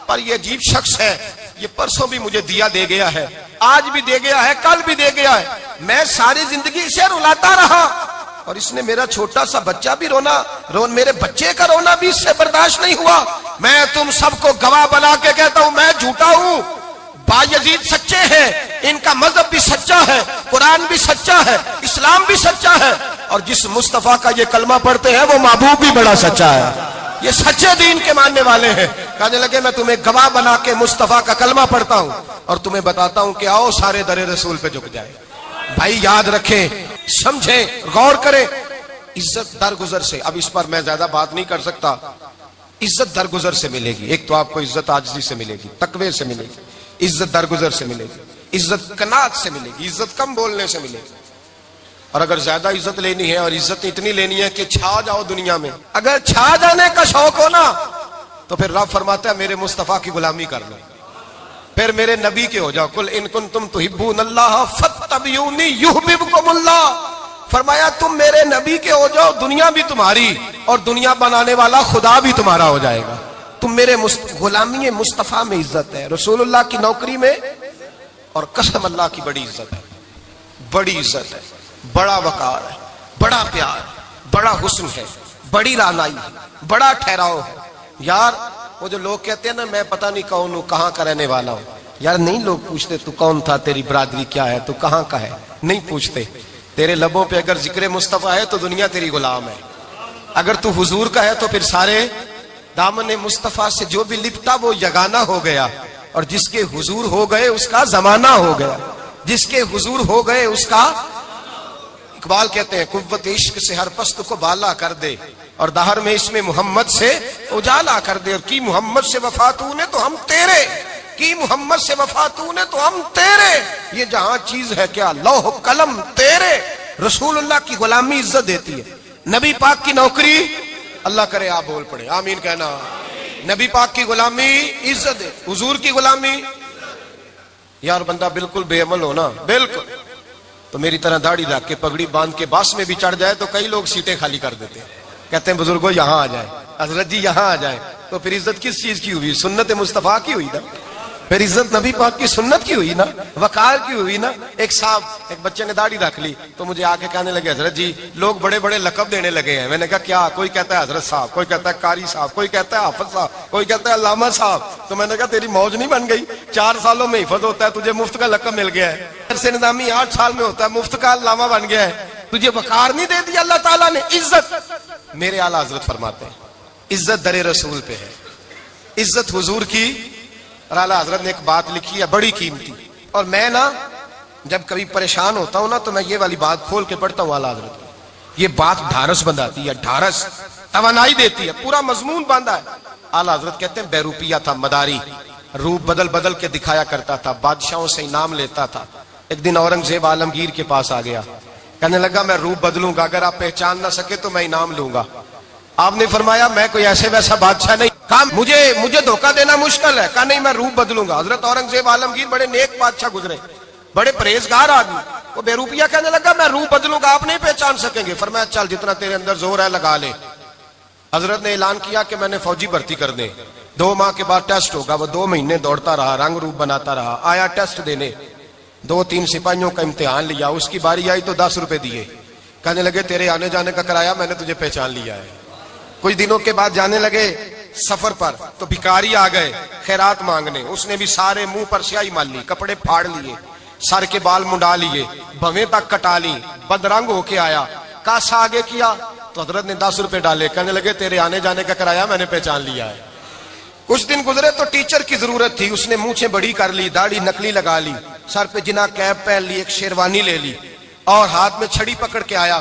پر یہ عجیب شخص ہے, یہ پرسوں بھی مجھے دیا دے گیا ہے, آج بھی دے گیا ہے, کل بھی دے گیا ہے, میں ساری زندگی اسے رلاتا رہا, اور اس نے میرا چھوٹا سا بچہ بھی میرے بچے کا رونا بھی اس سے برداشت نہیں ہوا. میں تم سب کو گواہ بنا کے کہتا ہوں میں جھوٹا ہوں, بایزید سچے ہیں, ان کا مذہب بھی سچا ہے, قرآن بھی سچا ہے, اسلام بھی سچا ہے, اور جس مصطفیٰ کا یہ کلمہ پڑھتے ہیں وہ محبوب بھی بڑا سچا ہے, یہ سچے دین کے ماننے والے ہیں. کہنے لگے میں تمہیں گواہ بنا کے مصطفیٰ کا کلمہ پڑھتا ہوں اور تمہیں بتاتا ہوں کہ آؤ سارے در رسول پہ جھک جائے. بھائی یاد رکھیں, سمجھیں, غور کریں, عزت درگزر سے, اب اس پر میں زیادہ بات نہیں کر سکتا, عزت درگزر سے ملے گی. ایک تو آپ کو عزت عاجزی سے ملے گی, تقوی سے ملے گی, عزت درگزر سے ملے گی, عزت قناعت سے ملے گی, عزت کم بولنے سے ملے گی. اور اگر زیادہ عزت لینی ہے اور عزت اتنی لینی ہے کہ چھا جاؤ دنیا میں, اگر چھا جانے کا شوق ہو نا تو پھر رب فرماتا ہے میرے مصطفیٰ کی غلامی کر لو, پھر میرے نبی کے ہو جاؤ. قل ان کنتم تحبون اللہ فاتبعونی یحببکم اللہ. فرمایا تم میرے نبی کے ہو جاؤ, دنیا بھی تمہاری اور دنیا بنانے والا خدا بھی تمہارا ہو جائے گا. تم میرے غلامی مصطفیٰ میں عزت ہے, رسول اللہ کی نوکری میں, اور قسم اللہ کی بڑی عزت ہے, بڑی عزت ہے, بڑا وقار ہے, بڑا پیار, بڑا حسن ہے, بڑی رعنائی ہے, بڑا ٹھہراؤ ہے. یار وہ جو لوگ کہتے ہیں نا میں پتہ نہیں کون ہوں, کہاں کا رہنے والا ہوں, یار نہیں لوگ پوچھتے تو کون تھا, تیری برادری کیا ہے, تو کہاں کا ہے, نہیں پوچھتے. تیرے لبوں پہ اگر ذکر مصطفیٰ ہے تو دنیا تیری غلام ہے, اگر تو حضور کا ہے تو پھر سارے دامن مصطفیٰ سے جو بھی لپٹا وہ یگانہ ہو گیا, اور جس کے حضور ہو گئے اس کا زمانہ ہو گیا, جس کے حضور ہو گئے اس کا. اقبال کہتے ہیں قوت عشق سے ہر پست کو بالا کر دے, اور دہر میں اس میں محمد سے اجالا کر دے. اور کی محمد سے وفا تو نے تو ہم تیرے, کی محمد سے وفا تو نے تو ہم تیرے. یہ جہاں چیز ہے کیا لوح قلم تیرے. رسول اللہ کی غلامی عزت دیتی ہے, نبی پاک کی نوکری, اللہ کرے آپ بول پڑے آمین کہنا, نبی پاک کی غلامی عزت ہے, حضور کی غلامی. یار بندہ بالکل بے عمل ہونا, بالکل تو میری طرح داڑھی رکھ کے پگڑی باندھ کے باس میں بھی چڑھ جائے تو کئی لوگ سیٹیں خالی کر دیتے ہیں, کہتے ہیں بزرگوں یہاں آ جائیں, حضرت جی یہاں آ جائیں. تو پھر عزت کس چیز کی ہوئی؟ سنت مصطفیٰ کی ہوئی نا, پھر عزت نبی پاک کی سنت کی ہوئی نا, وقار کی ہوئی نا. ایک صاحب, ایک بچے نے داڑھی رکھ لی تو مجھے آ کے کہنے لگے حضرت جی لوگ بڑے بڑے لقب دینے لگے ہیں. میں نے کہا کیا؟ کوئی کہتا ہے حضرت صاحب, کوئی کہتا ہے قاری صاحب, کوئی کہتا ہے حافظ صاحب, کوئی کہتا ہے علامہ صاحب. تو میں نے کہا تیری موج نہیں بن گئی, 4 سالوں میں حفظ ہوتا ہے, تجھے مفت کا لقب مل گیا ہے. سے نظامی 8 سال میں ہوتا ہے, مفت کا علامہ بن گیا ہے, تجھے وقار نہیں دے دیا اللہ تعالیٰ نے. عزت میرے اعلیٰ حضرت فرماتے ہیں عزت در رسول پہ ہے, عزت حضور کی. اور اعلیٰ حضرت نے ایک بات لکھی ہے بڑی قیمتی, اور میں نا جب کبھی پریشان ہوتا ہوں نا تو میں یہ والی بات کھول کے پڑھتا ہوں اعلیٰ حضرت کی. یہ بات ڈھارس بندھاتی ہے, ڈھارس توانائی دیتی ہے, پورا مضمون باندھا ہے. اعلیٰ حضرت کہتے ہیں بیروپیہ تھا مداری, روپ بدل بدل کے دکھایا کرتا تھا, بادشاہوں سے انعام لیتا تھا. ایک دن اورنگزیب عالمگیر کے پاس آ گیا, کہنے لگا میں روپ بدلوں گا, اگر آپ پہچان نہ سکے تو میں انعام لوں گا. آپ نے فرمایا میں کوئی ایسے ویسا بادشاہ نہیں, کہا مجھے دھوکہ دینا مشکل ہے, کہا نہیں میں روپ بدلوں گا. حضرت اورنگزیب عالمگیر بڑے نیک بادشاہ گزرے, بڑے پرہیزگار آدمی, وہ بے روپیہ کہنے لگا میں روپ بدلوں گا, آپ نہیں پہچان سکیں گے. فرمایا چل جتنا تیرے اندر زور ہے لگا لے. حضرت نے اعلان کیا کہ میں نے فوجی بھرتی کر دیں, 2 ماہ کے بعد ٹیسٹ ہوگا. وہ 2 مہینے دوڑتا رہا, رنگ روپ بناتا رہا, آیا ٹیسٹ دینے, 2-3 سپاہیوں کا امتحان لیا, اس کی باری آئی تو 10 روپے دیے, کہنے لگے تیرے آنے جانے کا کرایہ میں نے تجھے پہچان لیا ہے. کچھ دنوں کے بعد جانے لگے سفر پر تو بھکاری آ گئے خیرات مانگنے, اس نے بھی سارے منہ پر سیاہی مال لی, کپڑے پھاڑ لیے, سر کے بال منڈا لیے, بھویں تک کٹا لی, بدرنگ ہو کے آیا. کاسا آگے کیا تو حضرت نے 10 روپے ڈالے, کہنے لگے تیرے آنے جانے کا کرایہ میں نے پہچان لیا ہے. کچھ دن گزرے تو ٹیچر کی ضرورت تھی, اس نے مونچھیں بڑی کر لی, داڑھی نکلی لگا لی, سر پہ جنا کیپ پہن لی, ایک شیروانی لے لی, اور ہاتھ میں چھڑی پکڑ کے آیا.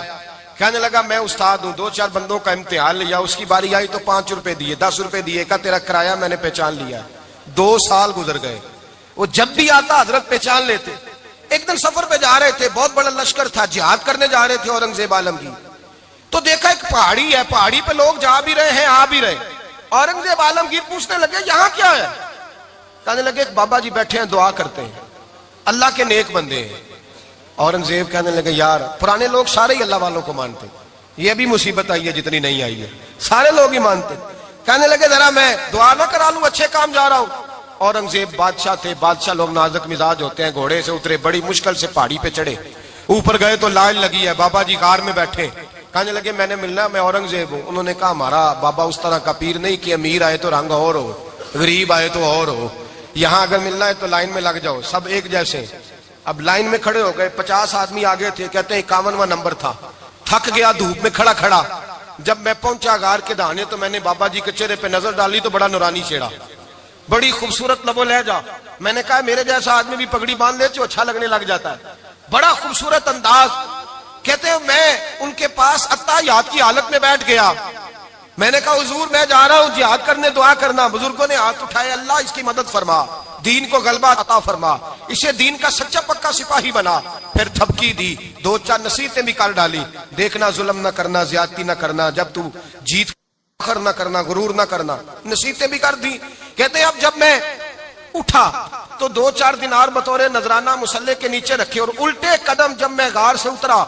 کہنے لگا میں استاد ہوں، 2-4 بندوں کا امتحان لیا، اس کی باری آئی تو 5 روپے دیے، 10 روپے دیے، کہا تیرا کرایہ میں نے پہچان لیا۔ 2 سال گزر گئے، وہ جب بھی آتا حضرت پہچان لیتے۔ ایک دن سفر پہ جا رہے تھے، بہت بڑا لشکر تھا، جہاد کرنے جا رہے تھے اورنگزیب عالمگیر، تو دیکھا ایک پہاڑی ہے، پہاڑی پہ لوگ جا بھی رہے ہیں آ بھی رہے۔ اورنگزیب عالمگیر پوچھنے لگے یہاں کیا ہے؟ کہنے لگے ایک بابا جی بیٹھے ہیں دعا کرتے ہیں، اللہ کے نیک بندے ہیں۔ اورنگزیب کہنے لگے یار پرانے لوگ سارے ہی اللہ والوں کو مانتے، یہ بھی مصیبت آئی ہے جتنی نہیں آئی ہے، سارے لوگ ہی مانتے۔ کہنے لگے ذرا میں دعا نہ کرا لوں، اچھے کام جا رہا ہوں۔ اورنگزیب بادشاہ تھے، بادشاہ لوگ نازک مزاج ہوتے ہیں، گھوڑے سے اترے، بڑی مشکل سے پہاڑی پہ چڑھے، اوپر گئے تو لائن لگی ہے، بابا جی کار میں بیٹھے۔ کہنے لگے میں نے ملنا، میں اورنگزیب ہوں۔ انہوں نے کہا ہمارا بابا اس طرح کا پیر نہیں کہ امیر آئے تو رنگ اور ہو، غریب آئے تو اور ہو، یہاں اگر ملنا ہے تو لائن میں لگ جاؤ، سب ایک جیسے۔ اب لائن میں کھڑے ہو گئے، 50 آدمی آگے تھے، کہتے ہیں 51واں نمبر تھا، تھک گیا دھوپ میں کھڑا کھڑا۔ جب میں پہنچا غار کے دہانے تو میں نے بابا جی کے چہرے پہ نظر ڈالی تو بڑا نورانی چہرہ، بڑی خوبصورت لب و لہجہ۔ میں نے کہا میرے جیسا آدمی بھی پگڑی باندھ لے تو اچھا لگنے لگ جاتا ہے، بڑا خوبصورت انداز۔ کہتے ہیں میں ان کے پاس اتحیات کی حالت میں بیٹھ گیا۔ میں نے کہا حضور میں جا رہا ہوں جہاد کرنے، دعا کرنا۔ بزرگوں نے ہاتھ اٹھائے، اللہ اس کی مدد فرما، دین کو غلبہ عطا فرما، اسے دین کا سچا پکا سپاہی بنا۔ پھر تھپکی دی، 2-4 نصیحتیں بھی کر ڈالی، دیکھنا ظلم نہ کرنا، زیادتی نہ کرنا، جب تو جیت فخر نہ کرنا، غرور نہ کرنا، نصیحتیں بھی کر دی۔ کہتے ہیں اب جب میں اٹھا تو 2-4 دینار بطور نذرانہ مسلح کے نیچے رکھے، اور الٹے قدم جب میں غار سے اترا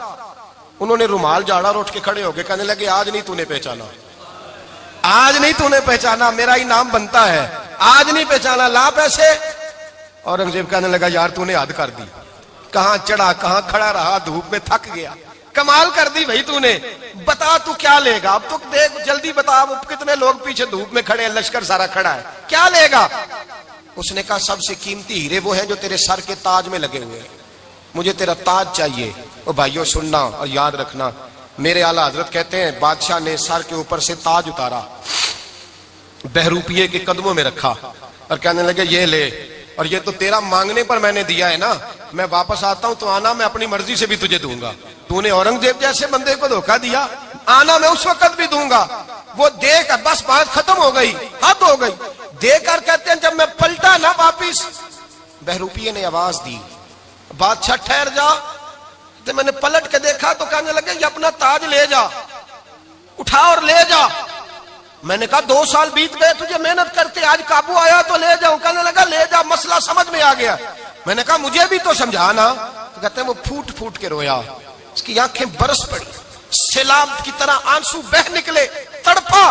انہوں نے رومال جھاڑا اور اٹھ کے کھڑے ہو گئے، کہنے لگے آج نہیں تو نے پہچانا، آج نہیں تو نے پہچانا، میرا انعام بنتا ہے، آج نہیں پہچانا، لا پیسے۔ اورنگزیب کہنے لگا یار تو نے حد کر دی، کہاں چڑھا کہاں کھڑا رہا، دھوپ میں تھک گیا، کمال کر دی بھائی تو نے، بتا تو کیا لے گا، اب تو دیکھ جلدی بتا، اب کتنے لوگ پیچھے دھوپ میں کھڑے ہیں، لشکر سارا کھڑا ہے، کیا لے گا؟ اس نے کہا سب سے قیمتی ہیرے وہ ہیں جو تیرے سر کے تاج میں لگے ہوئے ہیں، مجھے تیرا تاج چاہیے۔ او بھائیو سننا اور یاد رکھنا، میرے اعلیٰ حضرت کہتے ہیں بادشاہ نے سر کے اوپر سے تاج اتارا، بہروپیے کے قدموں میں رکھا اور کہنے لگے یہ لے، اور یہ تو تیرا مانگنے پر میں نے دیا ہے نا، میں واپس آتا ہوں تو آنا میں اپنی مرضی سے بھی تجھے دوں گا، تو نے اورنگزیب جیسے بندے کو دھوکہ دیا، آنا میں اس وقت بھی دوں گا۔ وہ دے کر بس بات ختم ہو گئی، حد ہو گئی، دے کر کہتے ہیں جب میں پلٹا نا واپس، بہروپیے نے آواز دی بادشاہ ٹھہر جا۔ تو میں نے پلٹ کے دیکھا تو کہنے لگے یہ اپنا تاج لے جا، اٹھا اور لے جا۔ میں نے کہا 2 سال بیت گئے تجھے محنت کرتے، آج قابو آیا تو لے جاؤں۔ کہنے لگا لے جا، مسئلہ سمجھ میں آ گیا۔ میں نے کہا مجھے بھی تو سمجھانا۔ تو کہتے ہیں وہ پھوٹ پھوٹ کے رویا، اس کی آنکھیں برس پڑی، سیلاب کی طرح آنسو بہ نکلے، تڑپا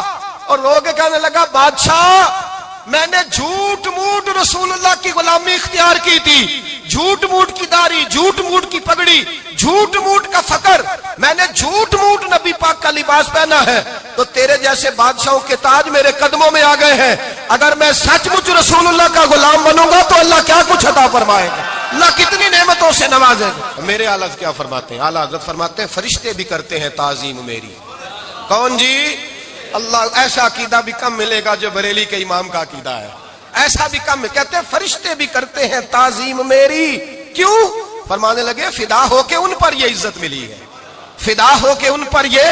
اور رو کے کہنے لگا بادشاہ میں نے جھوٹ موٹ رسول اللہ کی غلامی اختیار کی تھی، جھوٹ موٹ کی داڑھی، جھوٹ موٹ کی پگڑی، جھوٹ موٹ کا فقر، میں نے جھوٹ موٹ نبی پاک کا لباس پہنا ہے، تو تیرے جیسے بادشاہوں کے تاج میرے قدموں میں آ گئے ہیں۔ اگر میں سچ مچ رسول اللہ کا غلام بنوں گا تو اللہ کیا کچھ عطا فرمائے گا، اللہ کتنی نعمتوں سے نوازے گا۔ میرے اعلیٰ کیا فرماتے ہیں؟ اعلیٰ حضرت فرماتے ہیں فرشتے بھی کرتے ہیں تعظیم میری۔ کون جی؟ اللہ۔ ایسا عقیدہ بھی کم ملے گا جو بریلی کے امام کا عقیدہ ہے، ایسا بھی کم۔ کہتے ہیں فرشتے بھی کرتے ہیں تعظیم میری، کیوں؟ فرمانے لگے فدا ہو کے ان پر یہ عزت ملی ہے، فدا ہو کے ان پر یہ۔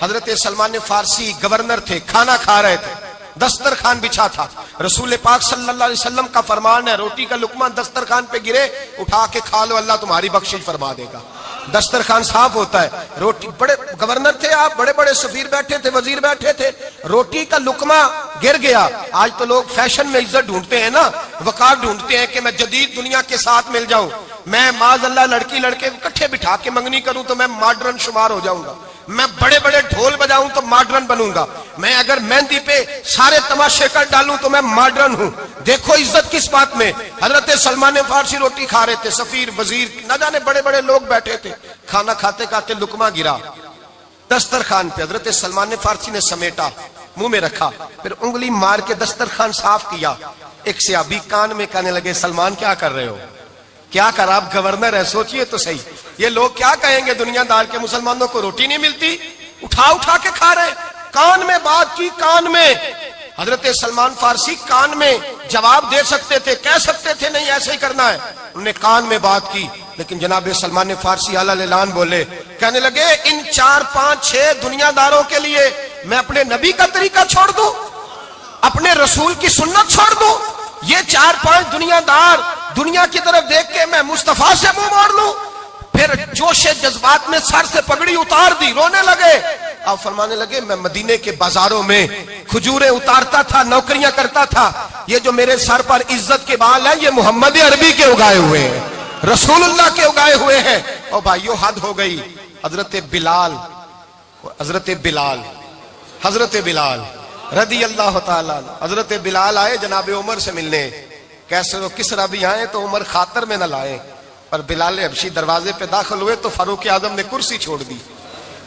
حضرت سلمان فارسی گورنر تھے، کھانا کھا رہے تھے، دسترخوان بچھا تھا، رسول پاک صلی اللہ علیہ وسلم کا فرمان ہے روٹی کا لقمہ دسترخوان پہ گرے اٹھا کے کھا لو، اللہ تمہاری بخشش فرما دے گا۔ دسترخوان صاف ہوتا ہے، روٹی، بڑے گورنر تھے آپ، بڑے بڑے سفیر بیٹھے تھے، وزیر بیٹھے تھے، روٹی کا لقمہ گر گیا۔ آج تو لوگ فیشن میں عزت ڈھونڈتے ہیں نا، وقار ڈھونڈتے ہیں کہ میں جدید دنیا کے ساتھ مل جاؤں، میں معاذ اللہ لڑکی لڑکے اکٹھے بٹھا کے منگنی کروں تو میں ماڈرن شمار ہو جاؤں گا، میں بڑے بڑے ڈھول بجاؤں تو ماڈرن بنوں گا، میں اگر مہندی پہ سارے تماشے کر ڈالوں تو میں ماڈرن ہوں۔ دیکھو عزت کس بات میں۔ حضرت سلمان فارسی روٹی کھا رہے تھے، سفیر وزیر نہ جانے بڑے بڑے لوگ بیٹھے تھے، کھانا کھاتے کھاتے لقمہ گرا دسترخوان پہ، حضرت سلمان فارسی نے سمیٹا، منہ میں رکھا، پھر انگلی مار کے دسترخوان صاف کیا۔ ایک صحابی کان میں کہنے لگے سلمان کیا کر رہے ہو، کیا کر، آپ گورنر ہے، سوچئے تو صحیح، یہ لوگ کیا کہیں گے دنیا دار کے مسلمانوں کو روٹی نہیں ملتی، اٹھا اٹھا کے کھا رہے۔ کان میں بات کی، کان میں۔ حضرت سلمان فارسی کان میں جواب دے سکتے تھے، کہہ سکتے تھے نہیں ایسے ہی کرنا ہے، انہوں نے کان میں بات کی، لیکن جناب سلمان فارسی اعلیٰ اعلان بولے، کہنے لگے ان 4 5 6 دنیا داروں کے لیے میں اپنے نبی کا طریقہ چھوڑ دوں، اپنے رسول کی سنت چھوڑ دوں؟ یہ 4 5 دنیا دار دنیا کی طرف دیکھ کے میں مصطفیٰ سے منہ موڑ لوں؟ پھر جوش جذبات میں سر سے پگڑی اتار دی، رونے لگے۔ آپ فرمانے لگے میں مدینے کے بازاروں میں کھجوریں اتارتا تھا، نوکریاں کرتا تھا، یہ جو میرے سر پر عزت کے بال ہیں یہ محمد عربی کے اگائے ہوئے ہیں، رسول اللہ کے اگائے ہوئے ہیں۔ اور بھائیو حد ہو گئی۔ حضرت بلال رضی اللہ تعالیٰ عنہ، حضرت بلال آئے جناب عمر سے ملنے، کیسے وہ کس طرح بھی آئے تو عمر خاطر میں نہ لائے، پر بلال حبشی دروازے پہ داخل ہوئے تو فاروق اعظم نے کرسی چھوڑ دی،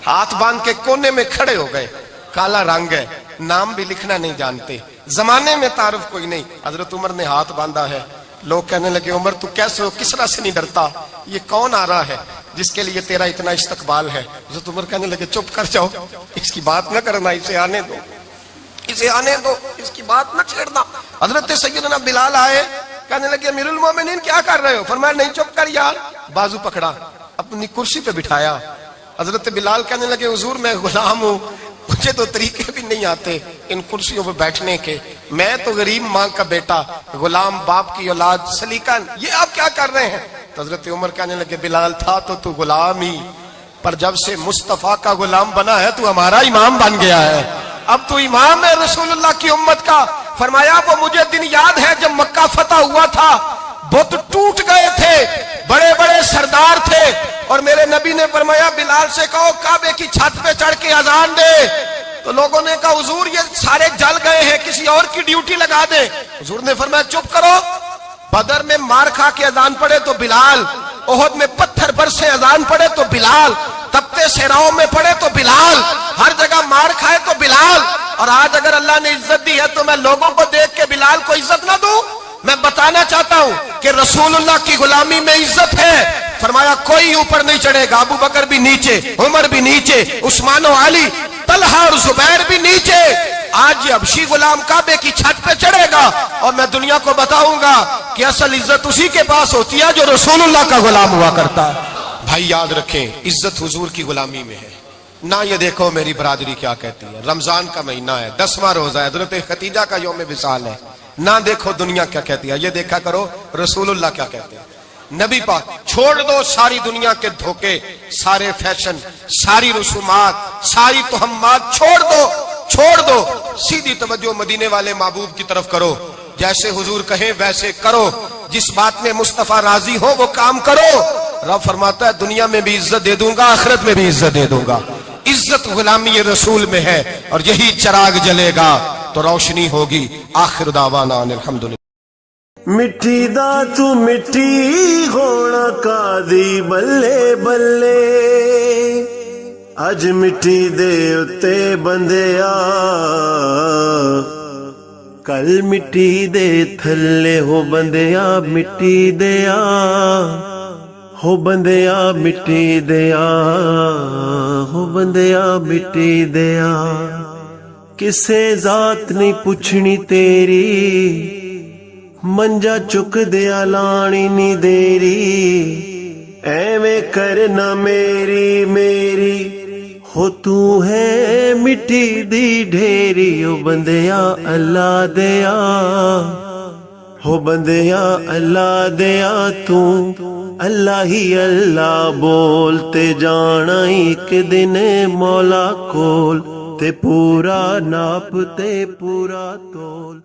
ہاتھ باندھ کے کونے میں کھڑے ہو گئے۔ کالا رنگ ہے، نام بھی لکھنا نہیں جانتے، زمانے میں تعارف کوئی نہیں۔ حضرت عمر نے ہاتھ باندھا ہے، لوگ کہنے لگے عمر تو کیسے ہو، کس طرح سے نہیں ڈرتا، یہ کون آ رہا ہے جس کے لیے تیرا اتنا استقبال ہے؟ حضرت عمر کہنے لگے چپ کر جاؤ، اس کی بات نہ کرنا، اسے آنے دو، اس کی بات نہ چھیڑنا۔ حضرت سیدنا بلال آئے، کہنے لگے امیر المومنین کیا کر رہے ہو؟ فرمایا نہیں چپ کر یار، بازو پکڑا، اپنی کرسی پہ بٹھایا۔ حضرت بلال کہنے لگے حضور میں غلام ہوں، مجھے تو طریقے بھی نہیں آتے ان کرسیوں پہ بیٹھنے کے، میں تو غریب ماں کا بیٹا، غلام باپ کی اولاد، سلیقہ، یہ آپ کیا کر رہے ہیں؟ تو حضرت عمر کہنے لگے بلال تھا تو غلام ہی، پر جب سے مصطفیٰ کا غلام بنا ہے تو ہمارا امام بن گیا ہے، اب تو امام ہے رسول اللہ کی امت کا۔ فرمایا وہ مجھے دن یاد ہے جب مکہ فتح ہوا تھا، بت ٹوٹ گئے تھے، بڑے بڑے سردار تھے، اور میرے نبی نے فرمایا بلال سے کہو کعبے کی چھت پہ چڑھ کے اذان دے۔ تو لوگوں نے کہا حضور یہ سارے جل گئے ہیں، کسی اور کی ڈیوٹی لگا دے۔ حضور نے فرمایا چپ کرو، بدر میں مار کھا کے اذان پڑے تو بلال، احد میں پتھر برسے اذان پڑے تو بلال، تپتے صحراؤں میں پڑے تو بلال، ہر جگہ مار کھائے تو بلال۔ اور آج اگر اللہ نے عزت دی ہے تو میں لوگوں کو دیکھ کے بلال کو عزت نہ دوں؟ میں بتانا چاہتا ہوں کہ رسول اللہ کی غلامی میں عزت ہے۔ فرمایا کوئی اوپر نہیں چڑھے گا، ابو بکر بھی نیچے، عمر بھی نیچے، عثمان و علی، طلحہ اور زبیر بھی نیچے۔ آج یہ حبشی غلام کعبے کی چھت پہ چڑھے گا اور میں دنیا کو بتاؤں گا کہ اصل عزت اسی کے پاس ہوتی ہے جو رسول اللہ کا غلام ہوا کرتا ہے۔ بھائی یاد رکھیں عزت حضور کی غلامی میں ہے، نہ یہ دیکھو میری برادری کیا کہتی ہے، رمضان کا مہینہ ہے، 10واں روزہ ہے، حضرت خدیجہ کا یوم وصال ہے، نہ دیکھو دنیا کیا کہتی ہے، یہ دیکھا کرو رسول اللہ کیا کہتے ہیں۔ نبی پاک چھوڑ دو ساری دنیا کے دھوکے، سارے فیشن، ساری رسومات، ساری تہمات چھوڑ دو، سیدھی توجہ مدینے والے محبوب کی طرف کرو، جیسے حضور کہیں ویسے کرو، جس بات میں مصطفیٰ راضی ہو وہ کام کرو۔ رب فرماتا ہے دنیا میں بھی عزت دے دوں گا، آخرت میں بھی عزت دے دوں گا۔ عزت غلامی رسول میں ہے، اور یہی چراغ جلے گا تو روشنی ہوگی۔ آخر دعوانا الحمدللہ۔ مٹی دا تو مٹی ہونا قاضی بلے بلے، اج مٹی دے اتے بندیا، کل مٹی دے تھلے ہو بندیا، مٹی دیا ہو بندیا، مٹی دیا ہو بندیا، مٹی دیا۔ کسے ذات نہیں پوچھنی تیری، منجا چک دیا لانی نی دیری، ایویں کرنا میری ہو تو ہے مٹی دی ڈھیری، او بندیا اللہ دیا ہو بندیا اللہ دیا، تو اللہ ہی اللہ بولتے جانا، ایک دن مولا کول تے پورا ناپ تے پورا تول۔